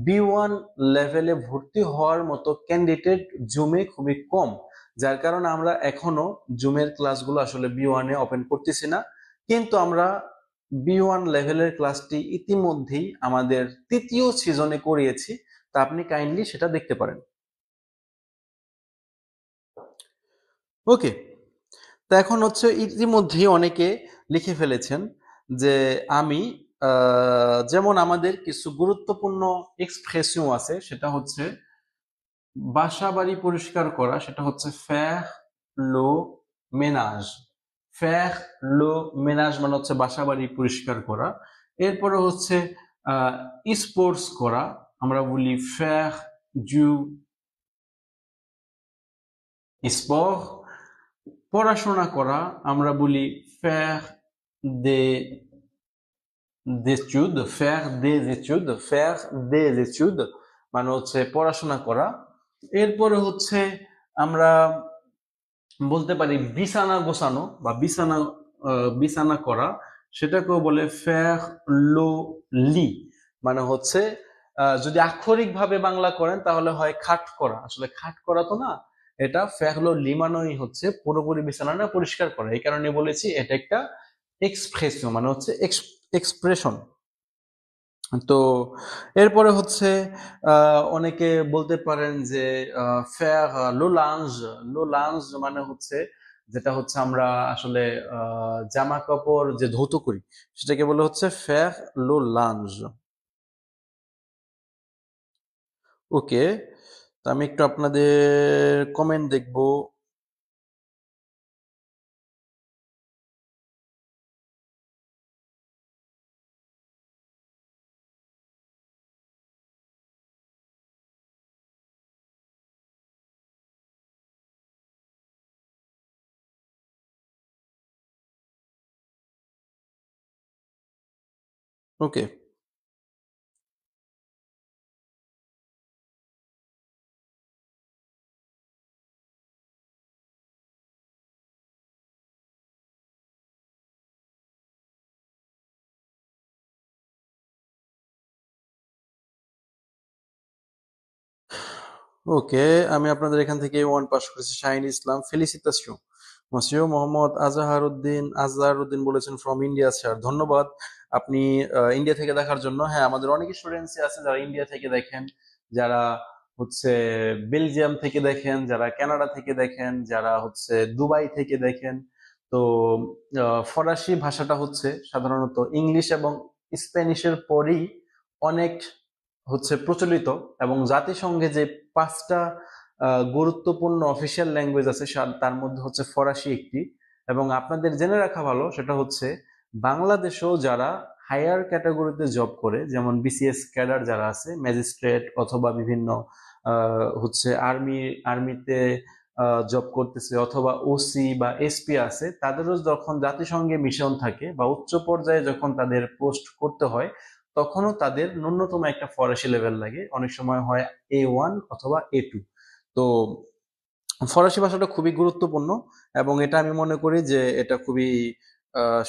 B1 লেভেলে ভর্তি হওয়ার মতো ক্যান্ডিডেট জুমে খুবই কম, যার কারণে আমরা এখনো জুমের ক্লাসগুলো আসলে B1 এ ওপেন করতেছি না। কিন্তু আমরা B1 লেভেলের ক্লাসটি ইতিমধ্যেই আমাদের তৃতীয় সিজনে করিয়েছি, তা আপনি কাইন্ডলি সেটা দেখতে পারেন। ওকে, তো এখন হচ্ছে ইতিমধ্যেই অনেকে লিখে ফেলেছেন যে আমি যেমন আমাদের কিছু গুরুত্বপূর্ণ এক্সপ্রেশন আছে, সেটা হচ্ছে বাসা বাড়ি পরিষ্কার করা, সেটা হচ্ছে ফ্যার লো মেনাজ। ফ্যার লো মেনাজ মানে হচ্ছে বাসা বাড়ি পরিষ্কার করা। এরপরে হচ্ছে স্পোর্টস করা, আমরা বলি ফ্যার জু স্পোর্ট। পড়াশোনা করা আমরা বলি ফ্যার দে d'études, faire des études মানে হচ্ছে পড়াশোনা করা। এরপরে হচ্ছে আমরা বলতে পারি বিছানা গোছানো বা বিছানা করা, সেটাকেও বলে faire le lit, মানে হচ্ছে যদি আক্ষরিক ভাবে বাংলা করেন তাহলে হয় খাট করা, আসলে খাট করা তো না, এটা faire le lit মানেই হচ্ছে পুরোপুরি বিছানাটা পরিষ্কার করা। এই কারণে বলেছি এটা একটা এক্সপ্রেশন, মানে হচ্ছে এক্সপ্রেশন। তো এরপরে হচ্ছে অনেকে বলতে পারেন যে ফেয়ার লো লাঞ্জ মানে হচ্ছে যেটা হচ্ছে আমরা আসলে জামা কাপড় যে ধৌত করি সেটাকে বলে হচ্ছে ফেয়ার লো লাঞ্জ। ওকে, তো আমি একটু আপনাদের কমেন্ট দেখবো। ওকে, ওকে, আমি আপনাদের এখান থেকে ওয়ান পাস করেছি। শাহিন ইসলাম, ফেলিসিতাসিও। মসিও মোহাম্মদ আজহারউদ্দিন বলেছেন ফ্রম ইন্ডিয়া স্যার, ধন্যবাদ আপনি ইন্ডিয়া থেকে দেখার জন্য। হ্যাঁ, আমাদের অনেক স্টুডেন্টস আছে যারা ইন্ডিয়া থেকে দেখেন, যারা হচ্ছে বেলজিয়াম থেকে দেখেন, যারা কানাডা থেকে দেখেন, যারা হচ্ছে দুবাই থেকে দেখেন। তো ফরাসি ভাষাটা হচ্ছে সাধারণত ইংলিশ এবং স্প্যানিশের পরই অনেক হচ্ছে প্রচলিত, এবং জাতিসংঘে যে 5টা গুরুত্বপূর্ণ অফিসিয়াল ল্যাঙ্গুয়েজ আছে তার মধ্যে হচ্ছে ফরাসি একটি। এবং আপনাদের জেনে রাখা ভালো সেটা হচ্ছে বাংলাদেশেও যারা হায়ার ক্যাটাগরিতে জব করে, যেমন বিসিএস ক্যাডার যারা আছে, ম্যাজিস্ট্রেট অথবা বিভিন্ন হচ্ছে আর্মিতে জব করতেছে, অথবা ওসি বা এসপি আছে, তাদেরও যখন জাতিসংঘে মিশন থাকে বা উচ্চ পর্যায়ে যখন তাদের পোস্ট করতে হয়, তখনও তাদের ন্যূনতম একটা ফরাসি লেভেল লাগে, অনেক সময় হয় A1 অথবা A2। তো ফরাসি ভাষাটা খুবই গুরুত্বপূর্ণ, এবং এটা আমি মনে করি যে এটা খুবই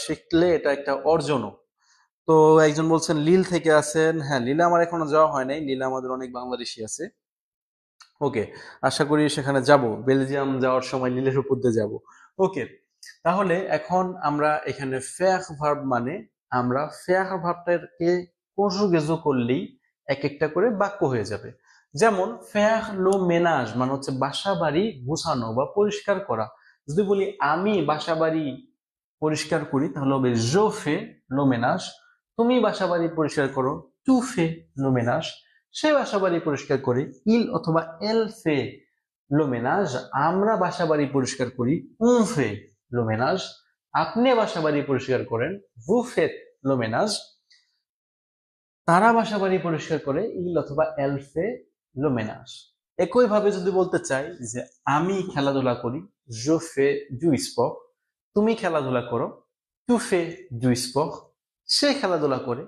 শিখলে এটা একটা অর্জনও। তো একজন বলছেন লিল থেকে আছেন, হ্যাঁ লিলে আমার এখনো যাওয়া হয় নাই, লিলে আমাদের অনেক বাংলাদেশি আছে। ওকে, আশা করি সেখানে যাব, বেলজিয়াম যাওয়ার সময় লিলের উপর দিয়ে যাব। ওকে, তাহলে এখন আমরা এখানে ফেয়ার ভার্ব মানে আমরা ফেয়ার ভার্বটাকে কনজুগেজও করলেই এক একটা করে বাক্য হয়ে যাবে। যেমন ফেয়ার লো মেনাজ মানে হচ্ছে বাসা বাড়ি গুছানো বা পরিষ্কার করা। যদি বলি আমি বাসা বাড়ি পরিষ্কার করি তাহলে হবে জো ফে লো মেনাজ। তুমি বাসা বাড়ি পরিষ্কার করো, তু ফে লো মেনাজ। সে বাসা বাড়ি পরিষ্কার করে, ইল অথবা এল ফে লো মেনাজ। আমরা বাসা বাড়ি পরিষ্কার করি, উন ফে লো মেনাজ। আপনি বাসা বাড়ি পরিষ্কার করেন, ভু ফেত লো মেনাজ। তারা বাসা বাড়ি পরিষ্কার করে, ইল অথবা এল ফে লো মেনাজ। একই ভাবে যদি বলতে চাই যে আমি খেলাধুলা করি, জো ফে দু স্পোর্ট। তুমি খেলাধুলা করো, তু ফে দু স্পোর্ট। সে খেলাধুলা করে,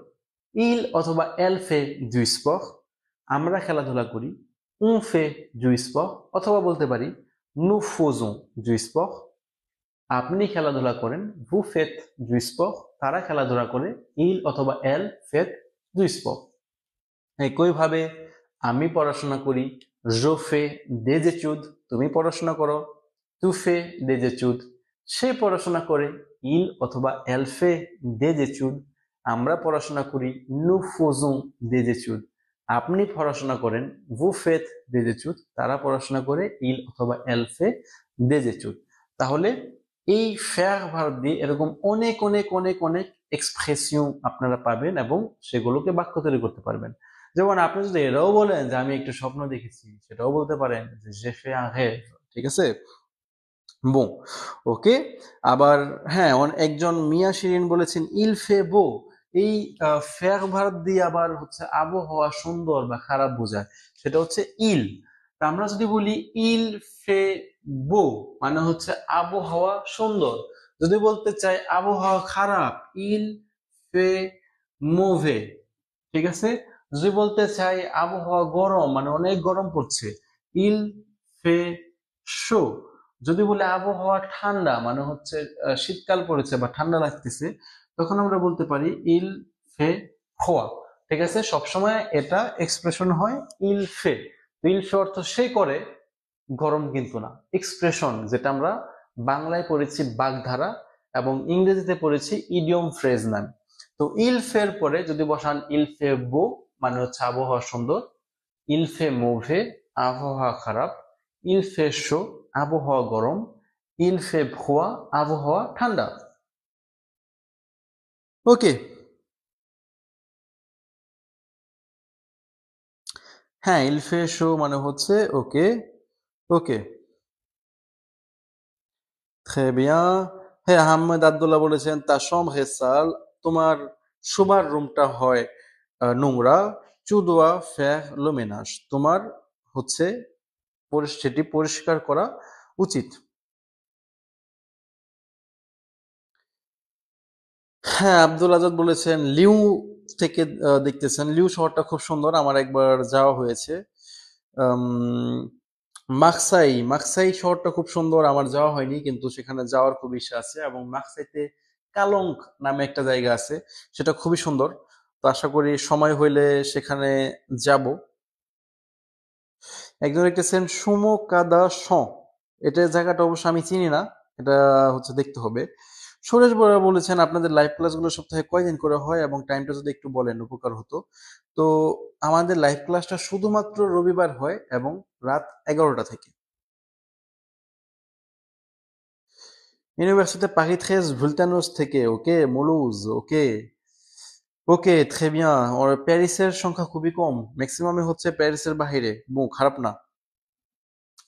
ইল অথবা এল ফে দু স্পোর্ট। আমরা খেলাধুলা করি, উন ফে দু স্পোর্ট। অথবা বলতে পারি নু ফোজোঁ দু স্পোর্ট। আপনি খেলাধুলা করেন, ভু ফেত দু স্পোর্ট। তারা খেলাধুলা করে, ইল অথবা এল ফেত দু স্পোর্ট। একইভাবে আমি পড়াশোনা করি, জো ফে des études। তুমি পড়াশোনা করো, তু ফে des études। সে পড়াশোনা করে, ইল অথবা এল ফে des études। আমরা পড়াশোনা করি, নু ফোজোঁ des études। আপনি পড়াশোনা করেন, ভু ফেত des études। তারা পড়াশোনা করে, ইল অথবা এল ফে des études। তাহলে এই ফেয়ার ভার্ব দিয়ে এরকম অনেক অনেক অনেক অনেক এক্সপ্রেশন আপনারা পাবেন এবং সেগুলোকে বাক্য তৈরি করতে পারবেন। যেমন আপনি যদি এটাও বলেন যে আমি একটু স্বপ্ন দেখেছি, সেটাও বলতে পারেন যে j'ai fait un rêve। ঠিক আছে, বো, ওকে। আবার হ্যাঁ, একজন মিয়া শিরিন বলেছেন ইল ফে বো। এই ফেয়ার ভার্ব দিয়ে আবার হচ্ছে আবহাওয়া সুন্দর বা খারাপ বোঝায়, সেটা হচ্ছে ইল। তা আমরা যদি বলি ইল ফে বো মানে হচ্ছে আবহাওয়া সুন্দর। যদি বলতে চাই আবহাওয়া খারাপ, ইল ফে মোভে। ঠিক আছে, যদি বলতে চাই আবহাওয়া গরম মানে অনেক গরম পড়ছে, ইল ফে শো। যদি বলে আবহাওয়া ঠান্ডা মানে হচ্ছে শীতকাল পড়েছে বা ঠান্ডা লাগতেছে, তখন আমরা বলতে পারি ইল ফে ফোয়া। ঠিক আছে, সবসময় এটা এক্সপ্রেশন হয় ইল ফে। ইল ফে অর্থ সে করে, গরম কিন্তু না। এক্সপ্রেশন যেটা আমরা বাংলায় পড়েছি বাগধারা এবং ইংরেজিতে পড়েছি ইডিয়ম ফ্রেজ নাম। তো ইল ফের পরে যদি বসান ইল ফে বো মানে হচ্ছে আবহাওয়া সুন্দর, ইল ফে মোভে আবহাওয়া খারাপ, ইল ফে শো আবহাওয়া গরম, ইল ফে ভুয়া আবহাওয়া ঠান্ডা। ওকে, হ্যাঁ, ইল ফে শো মানে হচ্ছে ওকে। ওকে, très bien। হ্যাঁ, আহমেদ আব্দুল্লাহ বলেছেন তা chambre est sale। তোমার শোবার রুমটা হয় নোংরা। tu dois faire le ménage। তোমার হচ্ছে সেটি পরিষ্কার করা উচিত। হ্যাঁ, আব্দুল আজাদ বলেছেন লিউ থেকে দেখতেছেন। লিউ শহরটা খুব সুন্দর, আমার একবার যাওয়া হয়েছে। মাকসাই, মাকসাই শহরটা খুব সুন্দর, আমার যাওয়া হয়নি কিন্তু সেখানে যাওয়ার খুব ইচ্ছা আছে। এবং মাকসাইতে কালং নামে একটা জায়গা আছে, সেটা খুবই সুন্দর। তো আশা করি সময় হইলে সেখানে যাব। একজন লিখতেছেন সুমো কাদা স। এটা জায়গাটা অবশ্য আমি চিনি না, এটা হচ্ছে দেখতে হবে। সুরেশ বরা বলেছেন আপনাদের লাইভ ক্লাসগুলো সপ্তাহে কয়দিন করে হয় এবং টাইমটা যদি একটু বলেন উপকার হতো। তো আমাদের লাইভ ক্লাসটা শুধুমাত্র রবিবার হয় এবং রাত 11টা থেকে। ইউনিভার্সিটি পারি 13 ভুলতানোস থেকে। ওকে মুলুজ, ওকে ওকে très bien। ওর প্যারিসের সংখ্যা খুবই কম, ম্যাক্সিমামে হচ্ছে প্যারিসের বাহিরে। খারাপ না।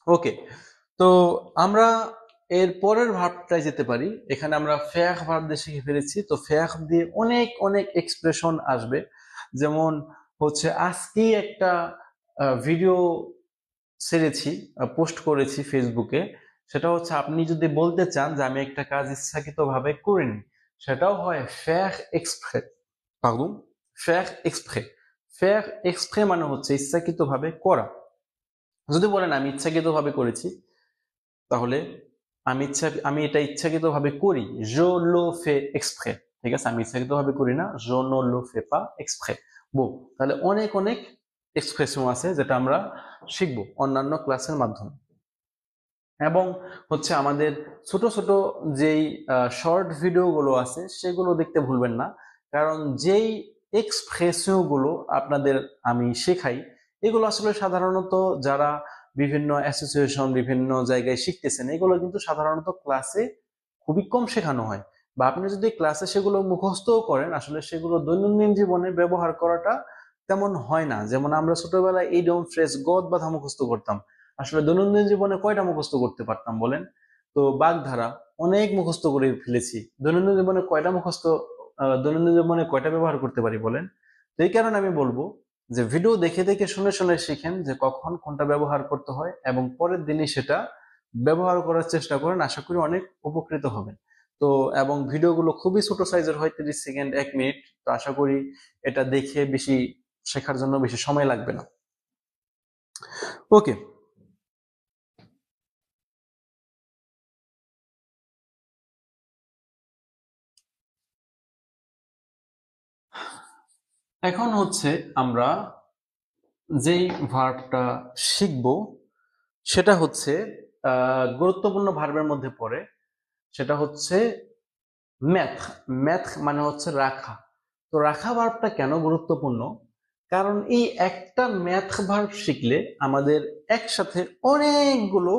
ওকে, তো আমরা এর পরের ভার্বটায় যেতে পারি। এখানে আমরা ফেয়ার ভার্ব দিয়ে শিখে ফেলেছি, তো ফেয়ার দিয়ে অনেক অনেক এক্সপ্রেশন আসবে। যেমন হচ্ছে আজকেই একটা ভিডিও ছেড়েছি, পোস্ট করেছি ফেসবুকে। সেটা হচ্ছে আপনি যদি বলতে চান যে আমি একটা কাজ ইচ্ছাকৃতভাবে করিনি, সেটাও হয় ফেয়ার এক্সপ্রে। পারদন, ফেয়ার এক্সপ্রে। ফেয়ার এক্সপ্রে মানে হচ্ছে ইচ্ছাকৃতভাবে করা। যদি বলেন আমি ইচ্ছাকৃতভাবে করেছি, তাহলে আমি এটা ইচ্ছাকৃতভাবে করি, জো লো ফে এক্সপ্রে। ঠিক আছে, আমি ইচ্ছাকৃতভাবে করি না, জো নো লো ফে পা এক্সপ্রে। তাহলে অনেক অনেক এক্সপ্রেশন আছে যেটা আমরা শিখবো অন্যান্য ক্লাসের মাধ্যমে। এবং হচ্ছে আমাদের ছোট ছোট যেই শর্ট ভিডিও গুলো আছে সেগুলো দেখতে ভুলবেন না, কারণ যেই এক্সপ্রেশন গুলো আপনাদের আমি শেখাই, এগুলো আসলে সাধারণত যারা বিভিন্ন অ্যাসোসিয়েশন বিভিন্ন জায়গায় শিখতেছেন এগুলো কিন্তু সাধারণত ক্লাসে খুবই কম শেখানো হয়, বা আপনি যদি ক্লাসে সেগুলো মুখস্থও করেন আসলে সেগুলো দৈনন্দিন জীবনে ব্যবহার করাটা তেমন হয় না। যেমন আমরা ছোটবেলায় ইডিয়ম ফ্রেজ গদ বাঁধা মুখস্থ করতাম, আসলে দৈনন্দিন জীবনে কয়টা মুখস্থ করতে পারতাম বলেন? তো বাগধারা অনেক মুখস্থ করে ফেলেছি, দৈনন্দিন জীবনে কয়টা মুখস্থ, দৈনন্দিন জীবনে কয়টা ব্যবহার করতে পারি বলেন? তো এই কারণে আমি বলবো যে ভিডিও দেখে দেখে শুনে শুনে শিখেন যে কখন কোনটা ব্যবহার করতে হয়, এবং পরের দিনই সেটা ব্যবহার করার চেষ্টা করেন, আশা করি অনেক উপকৃত হবেন। তো এবং ভিডিওগুলো খুবই ছোট সাইজের হয়, 30 সেকেন্ড 1 মিনিট। তো আশা করি এটা দেখে বেশি শেখার জন্য বেশি সময় লাগবে না। ওকে, এখন হচ্ছে আমরা যেই ভার্বটা শিখব সেটা হচ্ছে গুরুত্বপূর্ণ ভার্বের মধ্যে পড়ে, সেটা হচ্ছে ম্যাথ। ম্যাথ মানে হচ্ছে রাখা। তো রাখা ভার্বটা কেন গুরুত্বপূর্ণ? কারণ এই একটা ম্যাথ ভার্ব শিখলে আমাদের একসাথে অনেকগুলো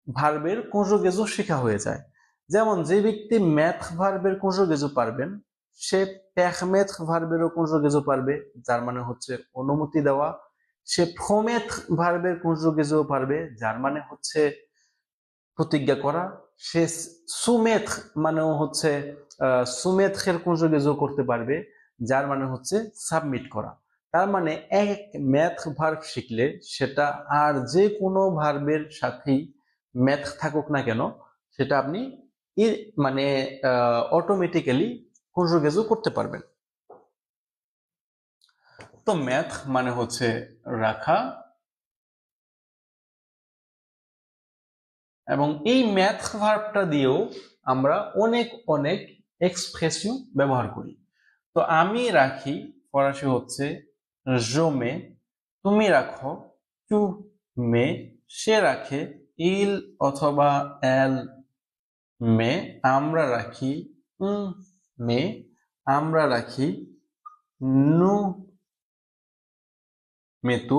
ভার্বের কনজুগেজও শেখা হয়ে যায়। যেমন যে ব্যক্তি ম্যাথ ভার্বের কনজুগেজও পারবেন সে প্যাখমেথ ভার্বেরও কনজুগেজও পারবে, যার মানে হচ্ছে অনুমতি দেওয়া। সে ফোমেথ ভার্বের কনজুগেজও পারবে, যার মানে হচ্ছে প্রতিজ্ঞা করা। সে সুমেথ মানেও হচ্ছে সুমেথের কনজুগেজও করতে পারবে, যার মানে হচ্ছে সাবমিট করা। তার মানে এক ম্যাথ ভার্ব শিখলে সেটা আর যে কোনো ভার্বের সাথেই ম্যাথ থাকুক না কেন সেটা আপনি মানে অটোমেটিক্যালি কনজুগেজও করতে পারবেন। তো ম্যাথ মানে হচ্ছে রাখা, এবং এই ম্যাথ ভার্বটা দিয়েও আমরা অনেক অনেক এক্সপ্রেসিও ব্যবহার করি। তো আমি রাখি ফরাসি হচ্ছে জমে, তুমি রাখো তু মে, সে রাখে ইল অথবা এল মে, আমরা রাখি মে, আমরা রাখি নু মেতু,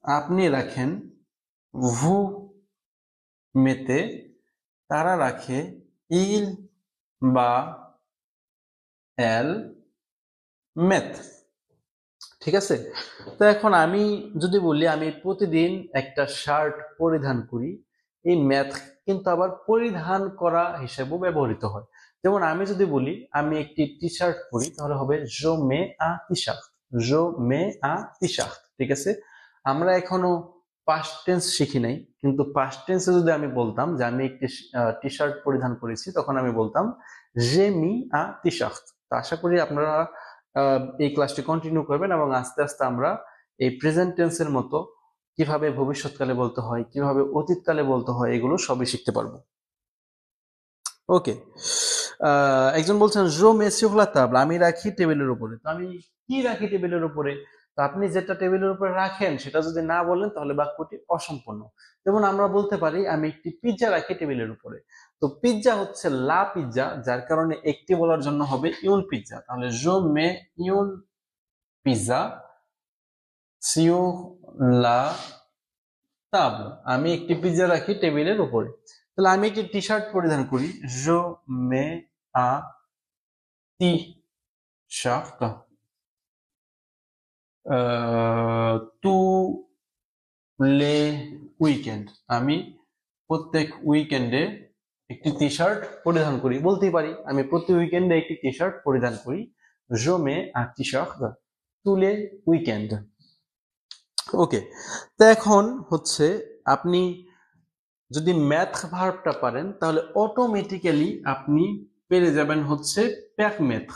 আপনি রাখেন ভু মেতে, তারা রাখে ইল বা এল মেথ। ঠিক আছে? তো এখন আমি যদি বলি আমি প্রতিদিন একটা শার্ট পরিধান করি, এই ম্যাথ কিন্তু আবার পরিধান করা হিসেবেও ব্যবহৃত হয়। যেমন আমি যদি বলি আমি একটি টি শার্ট পরি তাহলে হবে জো মে আ টি শার্ট, জো মে আ টি শার্ট। ঠিক আছে? আমরা এখনো পাস্ট টেন্স শিখি নাই, কিন্তু পাস্ট টেন্সে যদি আমি বলতাম যে আমি একটি টি শার্ট পরিধান করেছি তখন আমি বলতাম J me a T shirt. তো আশা করি আপনারা এই ক্লাসটি কন্টিনিউ করবেন এবং আস্তে আস্তে আমরা এই প্রেজেন্ট টেন্সের মতো কিভাবে ভবিষ্যৎকালে বলতে হয়, কিভাবে অতীতকালে বলতে হয়, এগুলো সবই শিখতে পারবো। ওকে, একজন বলছেন জো মে সুর লা তাবল, আমি রাখি টেবিলের উপরে। তো আমি কি রাখি টেবিলের উপরে? তো আপনি যেটা টেবিলের উপরে রাখেন সেটা যদি না বলেন তাহলে বাক্যটি অসম্পূর্ণ। যেমন আমরা বলতে পারি আমি একটি পিৎজা রাখি টেবিলের উপরে। তো পিৎজা হচ্ছে লা পিৎজা, যার কারণে একটি বলার জন্য হবে ইউন পিৎজা। তাহলে জো মে ইউন পিৎজা সিউর লা তাবল, আমি একটি পিৎজা রাখি টেবিলের উপরে। তাহলে আমি একটি টি শার্ট পরিধান করি, জো মে আ টি শার্ট টু লে উইকেন্ড, আমি প্রত্যেক উইকেন্ডে একটি টি শার্ট পরিধান করি। বলতেই পারি আমি প্রতি উইকেন্ডে একটি টি শার্ট পরিধান করি, জো মে আ টি শার্ট টু লে উইকেন্ড। ওকে, তো এখন হচ্ছে আপনি যদি ম্যাথ ভার্বটা পারেন তাহলে অটোমেটিক্যালি আপনি পেরে যাবেন হচ্ছে প্যাক ম্যাথ।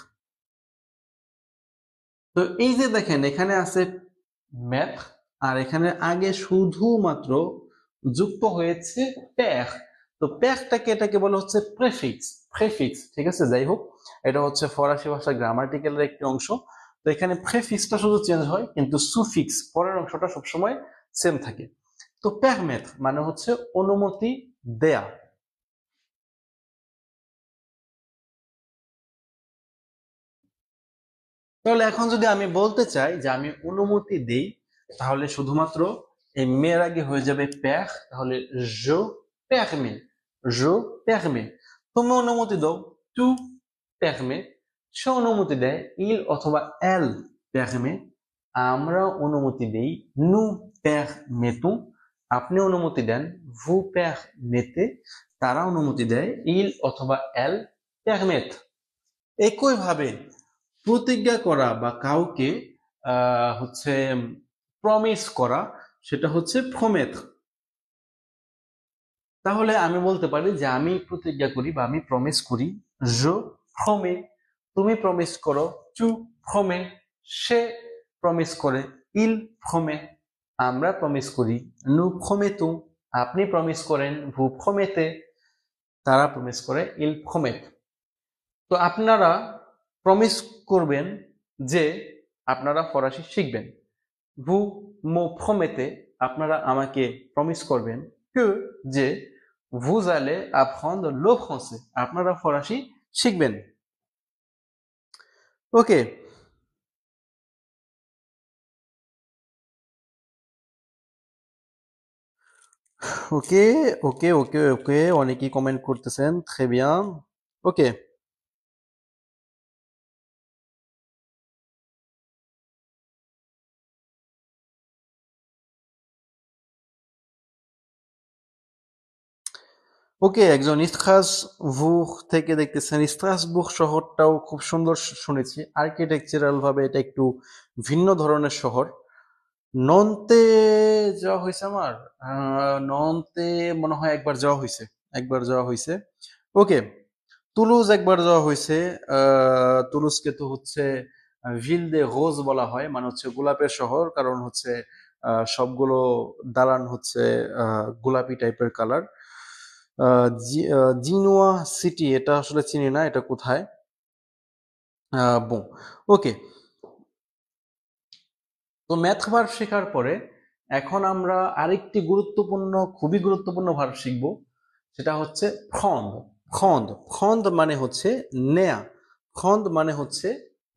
তো এই যে দেখেন এখানে আছে ম্যাথ, আর এখানে আগে শুধুমাত্র যুক্ত হয়েছে প্যাক। তো প্যাকটাকে এটাকে বলা হচ্ছে প্রেফিক্স, প্রেফিক্স। ঠিক আছে, যাই হোক, এটা হচ্ছে ফরাসি ভাষার গ্রামাটিক্যালের একটি অংশ। তো এখানে প্রেফিক্সটা শুধু চেঞ্জ হয় কিন্তু সুফিক্স পরের অংশটা সবসময় সেম থাকে। তো প্যারমেট মানে হচ্ছে অনুমতি দেয়া। তাহলে এখন যদি আমি বলতে চাই যে আমি অনুমতি দেই, তাহলে শুধুমাত্র এই মেয়ের আগে হয়ে যাবে প্যার, তাহলে je permets, je permets। তুমি অনুমতি দাও, tu permets। সে অনুমতি দেয়, il অথবা elle permet। আমরা অনুমতি দেই, nous permettons। আপনি অনুমতি দেন, vous permettez। তারা অনুমতি দেয়, il অথবা elle permettent। একইভাবে প্রতিজ্ঞা করা বা কাউকে হচ্ছে প্রমিস করা, সেটা হচ্ছে promettre। তাহলে আমি বলতে পারি যে আমি প্রতিজ্ঞা করি বা আমি প্রমিস করি, je promets। তুমি প্রমিস করো, tu promets। সে প্রমিস করে, il promet। আমরা প্রমিস করি, nous promettons। আপনি প্রমিস করেন, vous promettez। তারা প্রমিস করে, il promet। তো আপনারা প্রমিস করবেন যে আপনারা ফরাসি শিখবেন। vous me promettez, আপনারা আমাকে প্রমিস করবেন que যে vous allez apprendre le français, আপনারা ফরাসি শিখবেন। ওকে ওকে ওকে ওকে ওকে, অনেকেই কমেন্ট করতেছেন, très bien। ওকে ওকে, একজন স্ট্রাসবুর্গ থেকে দেখতেছেন। স্ট্রাসবুর্গ শহরটাও খুব সুন্দর শুনেছি, আর্কিটেকচারাল ভাবে এটা একটু ভিন্ন ধরনের শহর। নন্তে যাওয়া হয়েছে আমার, নন্তে মনে হয় একবার যাওয়া হয়েছে। ওকে, তুলুজ একবার যাওয়া হয়েছে। তুলুজকে তো হচ্ছে ভিল দে রোজ বলা হয়, মানে হচ্ছে গোলাপের শহর, কারণ হচ্ছে সবগুলো দালান হচ্ছে গোলাপি টাইপের কালার। জিনুয়া সিটি, এটা আসলে চিনি না, এটা কোথায়? বো ওকে, তো ম্যাথ ভার্ব শেখার পরে এখন আমরা আরেকটি খুবই গুরুত্বপূর্ণ ভার্ব শিখব, সেটা হচ্ছে ফ্রন্দ। ফ্রন্দ মানে হচ্ছে নেয়া। ফ্রন্দ মানে হচ্ছে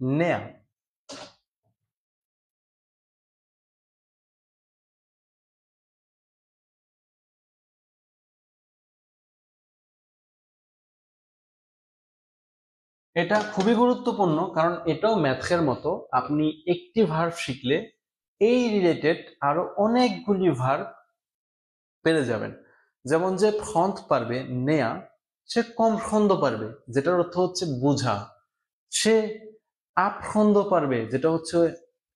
নেয়া। এটা খুবই গুরুত্বপূর্ণ, কারণ এটাও ম্যাথের মতো। আপনি একটি ভার্ব শিখলে এই রিলেটেড আরো অনেকগুলি ভার্ব পেরে যাবেন। যেমন যে ফ্রন্ট পারবে নেয়া, সে কম ফ্রন্দ পারবে, যেটার অর্থ হচ্ছে বোঝা। সে আপফ্রন্দ পারবে, যেটা হচ্ছে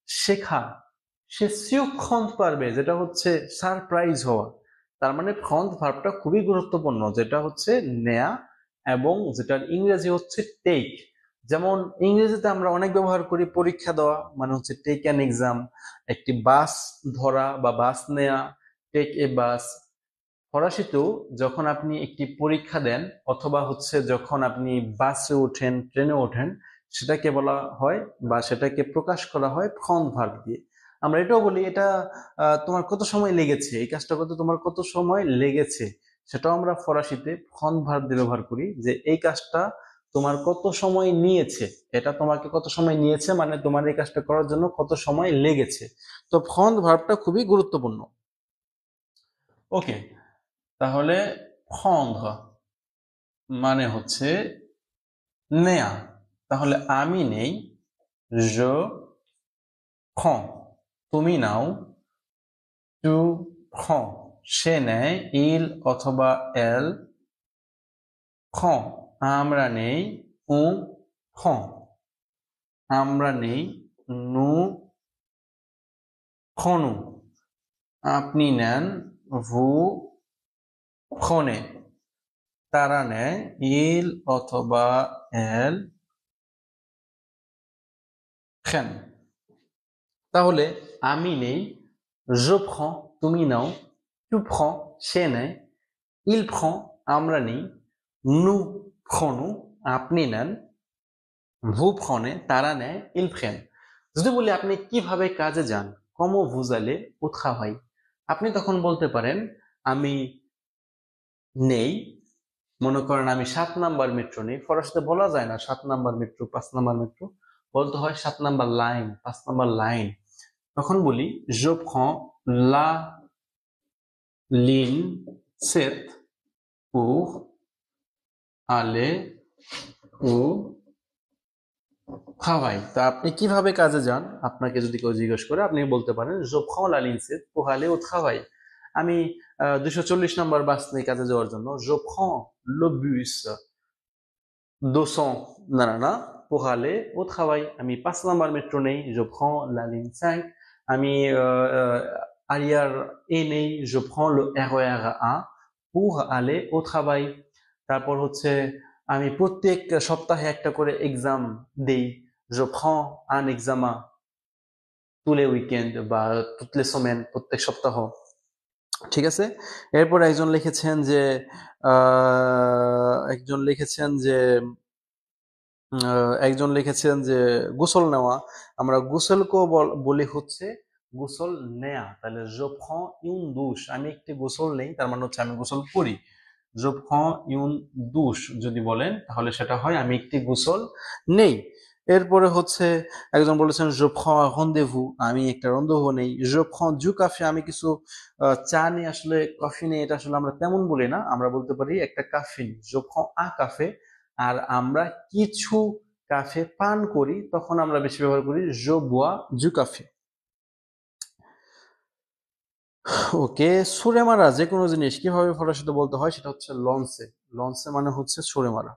শেখা। সে সিউফ্রন্দ পারবে, যেটা হচ্ছে সারপ্রাইজ হওয়া। তার মানে ফ্রন্ট ভার্বটা খুবই গুরুত্বপূর্ণ, যেটা হচ্ছে নেয়া, এবং যেটার ইংরেজি হচ্ছে টেক। যেমন ইংরেজিতে আমরা অনেক ব্যবহার করি পরীক্ষা দেওয়া, মানে হচ্ছে টেক অ্যান এক্সাম। একটি বাস ধরা বা বাস নেয়া, টেক এ বাস। ফরাসিতেও যখন আপনি একটি পরীক্ষা দেন, অথবা হচ্ছে যখন আপনি বাসে ওঠেন, ট্রেনে ওঠেন, সেটাকে বলা হয় বা সেটাকে প্রকাশ করা হয় ফ্রন্ট ভার্ব দিয়ে। আমরা এটাও বলি, এটা তোমার কত সময় লেগেছে, এই কাজটা করতে তোমার কত সময় লেগেছে, সেটাও আমরা ফরাসিতে ফ্রন্ট ভার্ব দিয়ে ব্যবহার করি, যে এই কাজটা তোমার কত সময় নিয়েছে। এটা তোমাকে কত সময় নিয়েছে মানে তোমার এই কাজটা করার জন্য কত সময় লেগেছে। তো ফ্রন্ট ভার্বটা খুবই গুরুত্বপূর্ণ। ওকে, তাহলে prendre মানে হচ্ছে নেয়া। তাহলে আমি নেই, je prends। তুমি নাও, tu prends। সে নেয়, il অথবা elle prend। আমরা নেই, on prend। আমরা নেই, nous prenons। আপনি নেন, vous prenez। তারা নেয়, il অথবা elle prennent। তাহলে আমি নেই, je prends। তুমি নাও, tu prends। সে নেয়, il prend। আমরা নেই, nous prenons। আপনি নেন, vous prenez। তারা নেয়, ils prennent। যদি বলি আপনি কিভাবে কাজে যান, comment vous allez au travail, আপনি তখন বলতে পারেন আমি নেই, মনে করেন আমি 7 নাম্বার মেট্রো নেই। ফরাসিতে বলা যায় না 7 নাম্বার মেট্রো, 5 নাম্বার মেট্রো, বলতে হয় 7 নাম্বার লাইন, 5 নাম্বার লাইন। তখন বলি je prends la ligne 7 pour aller au travail। তা আপনি কিভাবে কাজে যান, আপনাকে যদি কেউ জিজ্ঞেস করে আপনি বলতে পারেন je prends la ligne 7 pour aller au travail। আমি 240 নম্বর বাস নিয়ে কাজে যাওয়ার জন্য je prends le bus 200 nanana pour aller au travail। আমি 5 নম্বর মেট্রো নেই je prends la ligne 5। আমি আরিয়ার এ নেই je prends le RER A pour aller au travail। তারপর হচ্ছে আমি প্রত্যেক সপ্তাহে একটা করে এক্সাম দেই je prends un examen tous les week-ends বা toutes les semaines, প্রত্যেক সপ্তাহ। ঠিক আছে। এরপর একজন লিখেছেন যে গোসল নেওয়া। আমরা গোসলকেও বলি হচ্ছে গোসল নেয়া। তাহলে je prends une douche, আমি একটি গোসল নেই, তার মানে হচ্ছে আমি গোসল করি। je prends une douche যদি বলেন তাহলে সেটা হয় আমি একটি গোসল নেই। এরপরে হচ্ছে একজন বলেছেন je prends un rendez-vous, আমি একটা রন্ধেভু নেই। je prends du café, আমি কিছু চা নিয়ে, আসলে কফি নেই এটা আসলে আমরা তেমন বলি না, আমরা বলতে পারি একটা কাফে নিই je prends un café। আর আমরা কিছু কাফে পান করি তখন আমরা বেশি ব্যবহার করি je bois du café। ওকে, ছুঁড়ে মারা যে কোনো জিনিস কিভাবে ফরাসিতে বলতে হয় সেটা হচ্ছে লঞ্চে। লঞ্চে মানে হচ্ছে ছুঁড়ে মারা।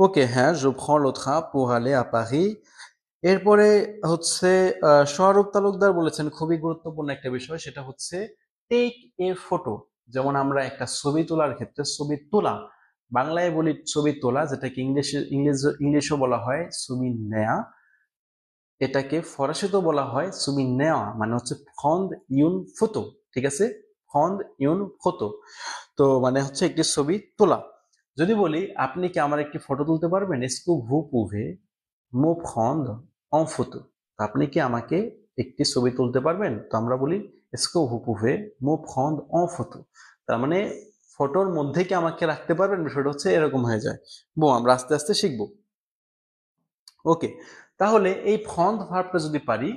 ওকে, হ্যাঁ je prends le train pour aller à Paris। এরপরে হচ্ছে সোহারুব তালুকদার বলেছেন খুবই গুরুত্বপূর্ণ একটা বিষয়, সেটা হচ্ছে টেক এ ফটো। যেমন আমরা একটা ছবি তোলার ক্ষেত্রে ছবি তোলা, বাংলায় বলি ছবি তোলা, যেটাকে ইংলিশও বলা হয় ছবি নেয়া, এটাকে ফরাসিতেও বলা হয় ছবি নেওয়া, মানে হচ্ছে prendre une photo। ঠিক আছে, prendre une photo, তো মানে হচ্ছে একটি ছবি তোলা। যদি বলি আপনি কি আমার একটি ফটো তুলতে পারবেন, est-ce que vous pouvez me prendre en photo, আপনি কি আমাকে একটি ছবি তুলতে পারবেন, তো আমরা বলি est-ce que vous pouvez me prendre en photo। তার মানে ফটোর মধ্যে কি আমাকে রাখতে পারবেন, বিষয়টা হচ্ছে এরকম হয়ে যায়। আমরা আস্তে আস্তে শিখবো। ওকে, তাহলে এই prendre ভার্বটা যদি পারি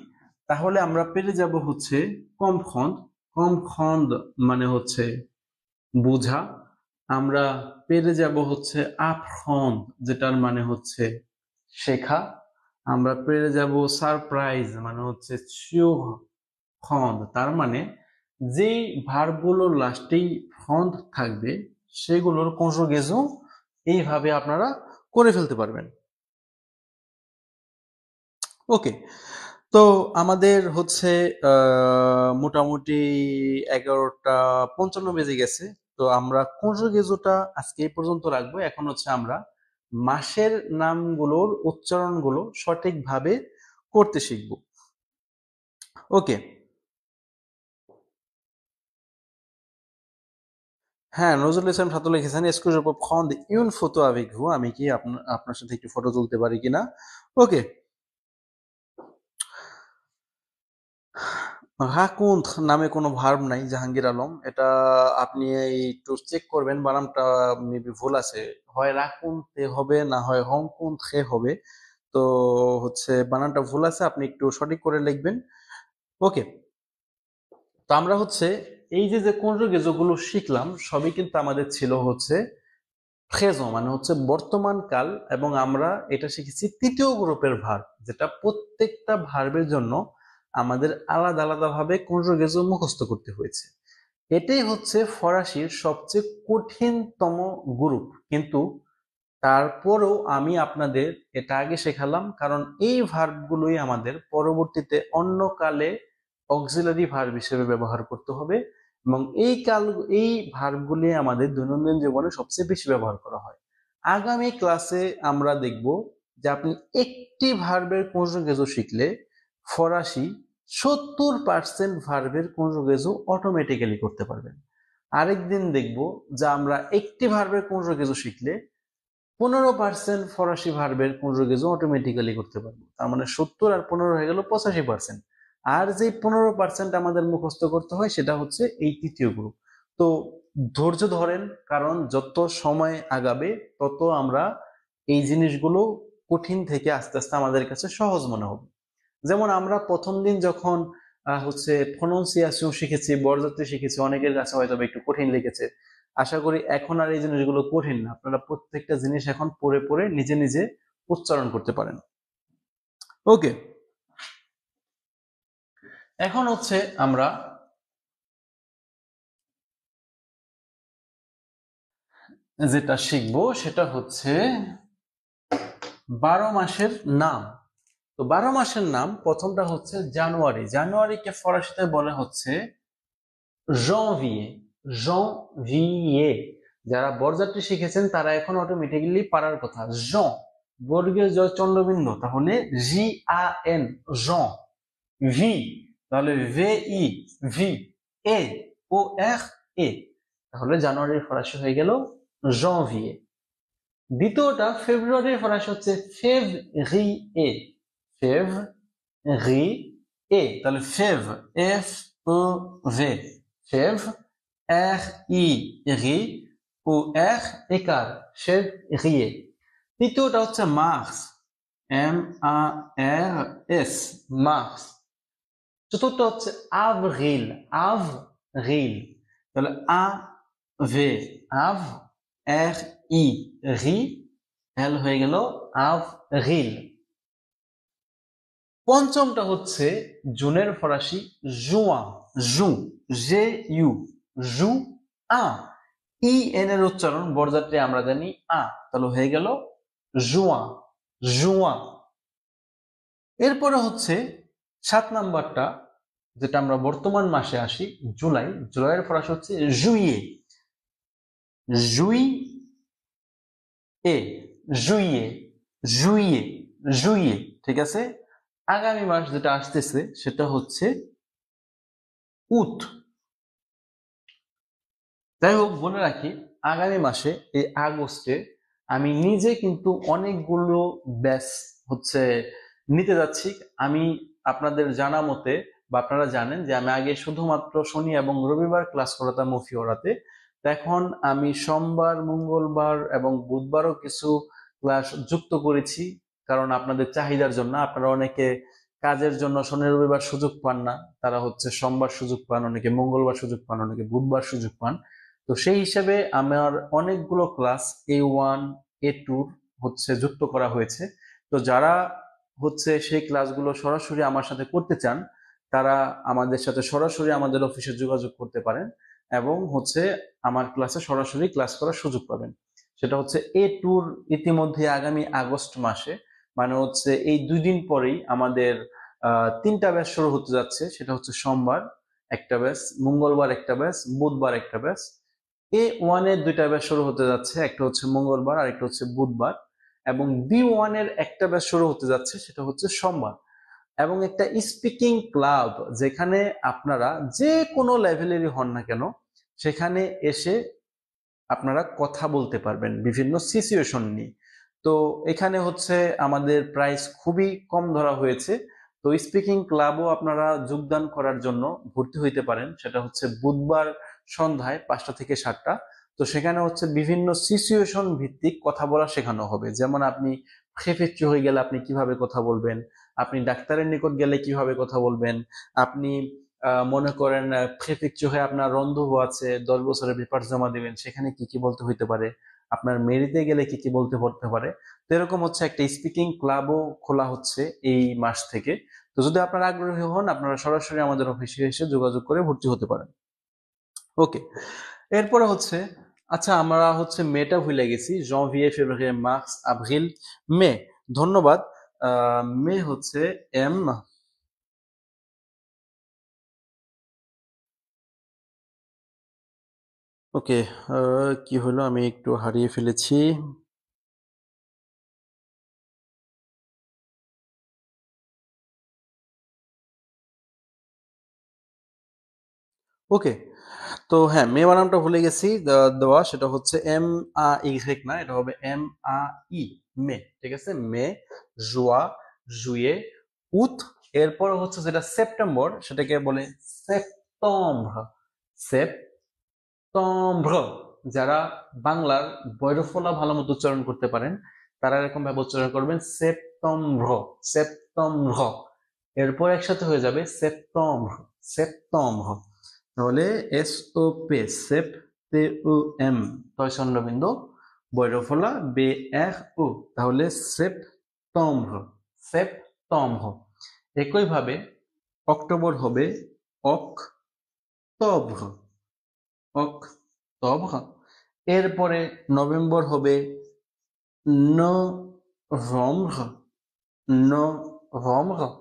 তাহলে আমরা পেরে যাব হচ্ছে comprendre। comprendre মানে হচ্ছে বোঝা। আমরা পেরে যাব হচ্ছে apprendre, যেটার মানে হচ্ছে শেখা। আমরা পেরে যাব সারপ্রাইজ, মানে হচ্ছে surprendre, তার মানে যেই ভার্বগুলোর লাস্টেই prendre থাকবে সেগুলোর কনজুগেশন এইভাবে আপনারা করে ফেলতে পারবেন। ওকে, তো আমাদের হচ্ছে মোটামুটি 11:55 বেজে গেছে। তো আমরা কনজুগেশনটা আজকে এই পর্যন্ত রাখবো। এখন হচ্ছে আমরা মাসের নামগুলোর উচ্চারণগুলো সঠিকভাবে করতে শিখব। ওকে, হ্যাঁ, নজরুল ইসলাম ছাত্র লিখেছেন est-ce que je peux prendre une photo avec vous, আমি কি আপনার সাথে একটি ফটো তুলতে পারি কিনা। ওকে, রাকুন্থ নামে কোনো ভার্ব নাই জাহাঙ্গীর আলম, এটা আপনি একটু চেক করবেন, বানানটা মেবি ভুল আছে, হয় রাকুন্থে হবে না হয় হংকুন্থে হবে। তো হচ্ছে বানানটা ভুল আছে, আপনি একটু সঠিক করে লিখবেন। ওকে, তো আমরা হচ্ছে এই যে কনজুগেশন গুলো শিখলাম সবই কিন্তু আমাদের ছিল হচ্ছে প্রেজেন্ট, মানে হচ্ছে বর্তমান কাল, এবং আমরা এটা শিখেছি তৃতীয় গ্রুপের ভার্ব, যেটা প্রত্যেকটা ভার্বের জন্য আমাদের আলাদা আলাদা ভাবে কনজুগেশন মুখস্থ করতে হয়েছে। এটাই হচ্ছে ফরাসির সবচেয়ে কঠিনতম গ্রুপ, কিন্তু তারপরেও আমি আপনাদের এটা আগে শেখালাম, কারণ এই ভার্বগুলোই আমাদের পরবর্তীতে অন্য কালে অক্সিলারি ভার্ব হিসেবে ব্যবহার করতে হবে, এবং এই ভার্বগুলি আমাদের দৈনন্দিন জীবনে সবচেয়ে বেশি ব্যবহার করা হয়। আগামী ক্লাসে আমরা দেখব যে আপনি একটি ভার্বের কনজুগেশন শিখলে ফরাসি 70% ভার্বের কনজুগেশন অটোমেটিক্যালি করতে পারবেন। আরেকদিন দেখব যে আমরা একটি ভার্বের কনজুগেশন শিখলে 15% ফরাসি ভার্বের কনজুগেশন অটোমেটিক্যালি করতে পারবো। তার মানে 70 আর 15 হয়ে গেল 85%। আর যে 15% আমাদের মুখস্থ করতে হয় সেটা হচ্ছে এই তৃতীয় গ্রুপ। তো ধৈর্য ধরেন, কারণ যত সময় আগাবে তত আমরা এই জিনিসগুলো কঠিন থেকে আস্তে আস্তে আমাদের কাছে সহজ মনে হবে। যেমন আমরা প্রথম দিন যখন হচ্ছে প্রনাউন্সিয়েশন শিখেছি, বর্ণযাত্রী শিখেছি, অনেকের কাছে হয়তো একটু কঠিন লেগেছে। আশা করি এখন আর এই জিনিসগুলো কঠিন না, আপনারা প্রত্যেকটা জিনিস এখন পড়ে পড়ে নিজে নিজে উচ্চারণ করতে পারেন। ওকে, এখন হচ্ছে আমরা যেটা শিখবো সেটা হচ্ছে 12 মাসের নাম। তো 12 মাসের নাম প্রথমটা হচ্ছে জানুয়ারি। জানুয়ারিকে ফরাসিতে বলে হচ্ছে janvier। janvier। যারা বরযাত্রী শিখেছেন তারা এখন অটোমেটিক্যালি পারার কথা। জন বর্গের জ চন্দ্রবিন্দু, তাহলে জি আ এন, জন। ভি তাহলে ভে ই, ভি। এ ও এর, এ, তাহলে জানুয়ারির ফরাসি হয়ে গেল janvier। দ্বিতীয়টা ফেব্রুয়ারির ফরাসি হচ্ছে février। février, তাহলে ফেভ, এফ ও ভে, ফেভ, আর ই রি, ও আর একার, février। তৃতীয়টা হচ্ছে মার্চ, এম আ আর এস, মার্চ। চতুর্থ হচ্ছে আভরিল, আভরিল, তাহলে আ ভে, আভ, আর ই রি, এল হয়ে গেল আভরিল। পঞ্চমটা হচ্ছে জুনের ফরাসি জুয়া, জু, জে ইউ, জু আ। ই এন এর উচ্চারণ বর্ণযাত্রী আমরা জানি আ, তাহলে হয়ে গেল জুয়া, জুয়া। এরপরে হচ্ছে 7 নাম্বারটা, যেটা আমরা বর্তমান মাসে আসি, জুলাই। জুলাইয়ের ফরাসি হচ্ছে জুইয়ে, জুই এ, জুইয়ে, জুইয়ে, জুইয়ে। ঠিক আছে, আগামী মাস যেটা আসতেছে সেটা হচ্ছে উত। যাই হোক, বলে রাখি আগামী মাসে এই আগস্টে আমি নিজে কিন্তু অনেকগুলো ব্যাচ হচ্ছে নিতে যাচ্ছি। আমি আপনাদের জানা মতে বা আপনারা জানেন যে আমি আগে শুধুমাত্র শনি এবং রবিবার ক্লাস করাতাম মফিওরাতে। এখন আমি সোমবার, মঙ্গলবার এবং বুধবারও কিছু ক্লাস যুক্ত করেছি, কারণ আপনাদের চাহিদার জন্য। আপনারা অনেকে কাজের জন্য শনি রবিবার সুযোগ পান না, তারা হচ্ছে সোমবার সুযোগ পান, অনেকে মঙ্গলবার সুযোগ পান, অনেকে বুধবার সুযোগ পান। তো সেই হিসাবে আমার অনেকগুলো ক্লাস A1 A2 হচ্ছে যুক্ত করা হয়েছে। তো যারা হচ্ছে সেই ক্লাসগুলো সরাসরি আমার সাথে করতে চান, তারা আমাদের সাথে সরাসরি আমাদের অফিসে যোগাযোগ করতে পারেন এবং হচ্ছে আমার ক্লাসে সরাসরি ক্লাস করার সুযোগ পাবেন। সেটা হচ্ছে A2 ইতিমধ্যে আগামী আগস্ট মাসে, মানে হচ্ছে এই 2 দিন পরেই আমাদের 3টা ব্যাচ শুরু হতে যাচ্ছে। সেটা হচ্ছে সোমবার একটা ব্যাচ, মঙ্গলবার একটা ব্যাচ, বুধবার একটা ব্যাচ। A1 এর 2টা ব্যাচ শুরু হতে যাচ্ছে, একটা হচ্ছে মঙ্গলবার আর একটা হচ্ছে বুধবার। এবং B1 এর একটা ব্যাচ শুরু হতে যাচ্ছে, সেটা হচ্ছে সোমবার। এবং একটা স্পিকিং ক্লাব, যেখানে আপনারা যে কোনো লেভেলেরই হন না কেন সেখানে এসে আপনারা কথা বলতে পারবেন বিভিন্ন সিচুয়েশন নিয়ে। তো এখানে হচ্ছে আমাদের প্রাইস খুবই কম ধরা হয়েছে। তো স্পিকিং ক্লাবও আপনারা যোগদান করার জন্য ভর্তি হইতে পারেন। সেটা হচ্ছে বুধবার সন্ধ্যায় 5টা থেকে 7টা। তো সেখানে হচ্ছে বিভিন্ন সিচুয়েশন ভিত্তিক কথা বলা শেখানো হবে। যেমন আপনি প্রেফেকচার হয়ে গেলে আপনি কিভাবে কথা বলবেন, আপনি ডাক্তারের নিকট গেলে কিভাবে কথা বলবেন, আপনি মনে করেন প্রেফেকচার হয়ে আপনার রন্ধু আছে, 10 বছরের পেপার জমা দিবেন, সেখানে কি কি বলতে হইতে পারে, আপনার মেরিতে গেলে কি কি বলতে পড়তে পারে। তো এরকম হচ্ছে একটা স্পিকিং ক্লাবও খোলা হচ্ছে এই মাস থেকে। তো যদি আপনারা আগ্রহী হন, আপনারা সরাসরি আমাদের অফিসে এসে যোগাযোগ করে ভর্তি হতে পারেন। ওকে, এরপরে হচ্ছে, আচ্ছা আমরা হচ্ছে মেটা ভুলে গেছি, janvier, février, মার্চ, আপ্রিল, মে। ধন্যবাদ। মে হচ্ছে এম। ওকে, কি হলো, আমি একটু হারিয়ে ফেলেছি। ওকে, তো হ্যাঁ, মে বানানটা ভুলে গেছি দেওয়া। সেটা হচ্ছে MA Y না, এটা হবে MAI, মে। ঠিক আছে, মে, জুয়া, জুয়ে, উত। এরপর হচ্ছে যেটা সেপ্টেম্বর, সেটাকে বলে সেপ্টেম্বর, সেপ্টেম্বর। যারা বাংলার বৈরফলা ভালো মতো উচ্চারণ করতে পারেন তারা এরকম ভাবে উচ্চারণ করবেন সেপ্টেম্বর, সেপ্টেম্বর। এরপর একসাথে হয়ে যাবে সেপ্টেম্বর, সেপ্টেম্বর। তাহলে এস ও পি, সেপ, তে ও এম, তয় চন্দ্রবিন্দু, বৈরফলা, বে এর ও, তাহলে সেপ্টেম্বর, সেপ্টেম্বর। একইভাবে অক্টোবর হবে অক্টোবর, অক্টোবর। এরপরে নভেম্বর হবে নভেম্বর, নভেম্বর।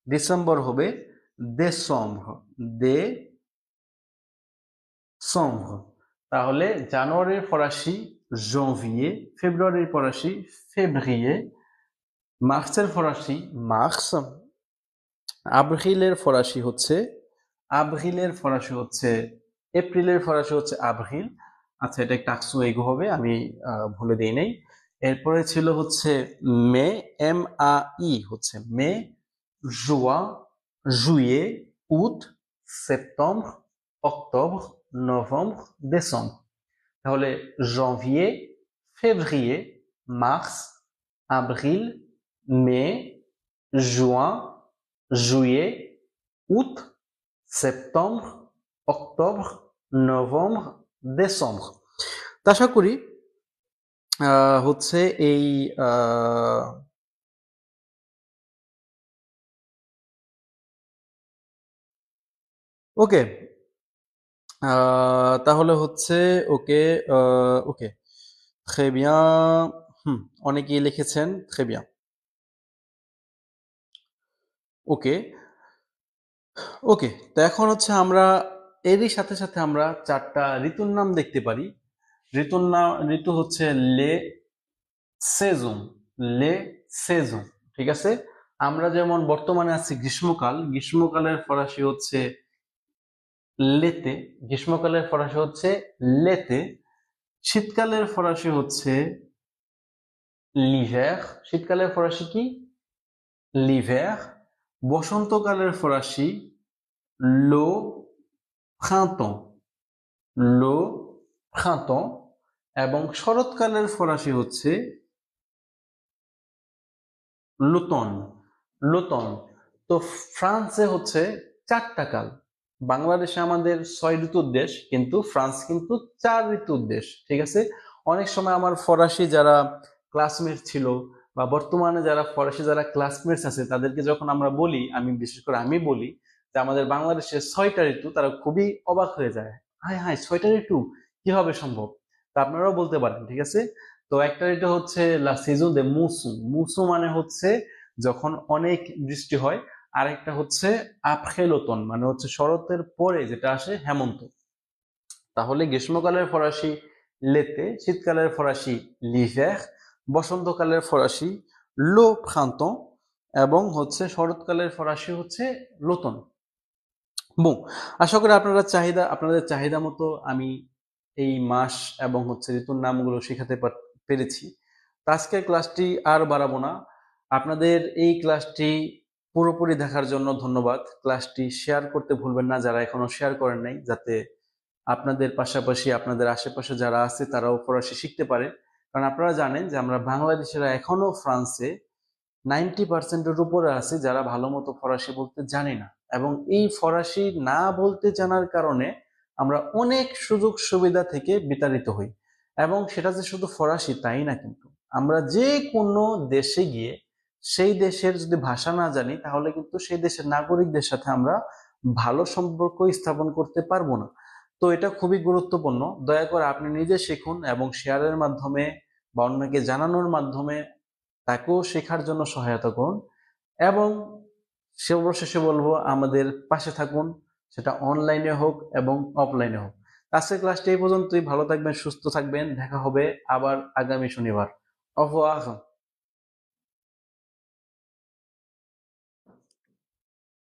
ডিসেম্বর হবে décembre, décembre। তাহলে জানুয়ারির ফরাসি janvier, ফেব্রুয়ারির ফরাসি février, মার্চের ফরাসি মার্চ, আব্রিলের ফরাসি হচ্ছে, আব্রিলের ফরাসি হচ্ছে, এপ্রিলের ফরাসি হচ্ছে আব্রিল। আচ্ছা, এটা একটা আকসু এগো হবে, আমি ভুলে দিই নাই। এরপরে ছিল হচ্ছে মে, এম আ ই হচ্ছে মে, জুয়া, জুয়ে, উট, সেপ্টেম্বর, অক্টোবর, নভেম্বর, ডিসেম্বর। তাহলে janvier, février, mars, avril, mai, juin, juillet, août, septembre, octobre, novembre, décembre। তা আশা করি হচ্ছে এই ওকে, তাহলে হচ্ছে ওকে, ওকে, très bien। অনেকেই লিখেছেন très bien। ওকে, ওকে। তো এখন হচ্ছে আমরা এরই সাথে সাথে আমরা 4টা ঋতুর নাম দেখতে পারি। ঋতুর নাম, ঋতু হচ্ছে লে সেজন, লে সেজন। ঠিক আছে, আমরা যেমন বর্তমানে আছি গ্রীষ্মকাল, গ্রীষ্মকালের ফরাসি হচ্ছে লেতে, গ্রীষ্মকালের ফরাসি হচ্ছে লেতে। শীতকালের ফরাসি হচ্ছে লিভার, শীতকালের ফরাসি কি লিভার। বসন্তকালের ফরাসি লো printemps, লো printemps। এবং শরৎকালের ফরাসি হচ্ছে লুতন, লুতন। তো ফ্রান্সে হচ্ছে 4টা কাল। বাংলাদেশে আমাদের 6 ঋতুর দেশ, কিন্তু ফ্রান্স কিন্তু 4 ঋতুর দেশ। ঠিক আছে, অনেক সময় আমার ফরাসি যারা ক্লাসমেট ছিল বা বর্তমানে যারা ফরাসি যারা ক্লাসমেটস আছে তাদেরকে যখন আমরা বলি, আমি বিশেষ করে আমি বলি যে আমাদের বাংলাদেশে 6টা ঋতু, তারা খুবই অবাক হয়ে যায়। হায় হায়, 6টা ঋতু কিভাবে সম্ভব? তা আপনারাও বলতে পারেন। ঠিক আছে, তো একটা ঋতু হচ্ছে লা saison de mousson, mousson মানে হচ্ছে যখন অনেক বৃষ্টি হয়। আর একটা হচ্ছে après l'automne, মানে হচ্ছে শরতের পরে যেটা আসে হেমন্ত। তাহলে গ্রীষ্মকালের ফরাসি লেতে, শীতকালের ফরাসি লিভার, বসন্তকালের ফরাসি লো printemps, এবং হচ্ছে শরৎকালের ফরাসি হচ্ছে লোতন। বো, আশা করি আপনাদের চাহিদা মতো আমি এই মাস এবং হচ্ছে ঋতুর নামগুলো শেখাতে পেরেছি। তো আজকের ক্লাসটি আর বাড়াবো না। আপনাদের এই ক্লাসটি পুরোপুরি দেখার জন্য ধন্যবাদ। ক্লাসটি শেয়ার করতে ভুলবেন না যারা এখনো শেয়ার করেন নাই, যাতে আপনাদের পাশাপাশি আপনাদের আশেপাশে যারা আছে তারাও ফরাসি শিখতে পারে। কারণ আপনারা জানেন যে আমরা বাংলাদেশিরা এখনো ফ্রান্সে 90%-এর উপরে আছে যারা ভালো মতো ফরাসি বলতে জানি না। এবং এই ফরাসি না বলতে জানার কারণে আমরা অনেক সুযোগ সুবিধা থেকে বিতাড়িত হই। এবং সেটা যে শুধু ফরাসি তাই না, কিন্তু আমরা যে কোনো দেশে গিয়ে সেই দেশের যদি ভাষা না জানি তাহলে কিন্তু সেই দেশের নাগরিকদের সাথে আমরা ভালো সম্পর্ক স্থাপন করতে পারবো না। তো এটা খুবই গুরুত্বপূর্ণ। দয়া করে আপনি নিজে শিখুন এবং শেয়ারের মাধ্যমে বা অন্যকে জানানোর মাধ্যমে তাকেও শেখার জন্য সহায়তা করুন। এবং সর্বশেষে বলবো, আমাদের পাশে থাকুন, সেটা অনলাইনে হোক এবং অফলাইনে হোক। আজকের ক্লাসটি এই পর্যন্তই। ভালো থাকবেন, সুস্থ থাকবেন। দেখা হবে আবার আগামী শনিবার। অফ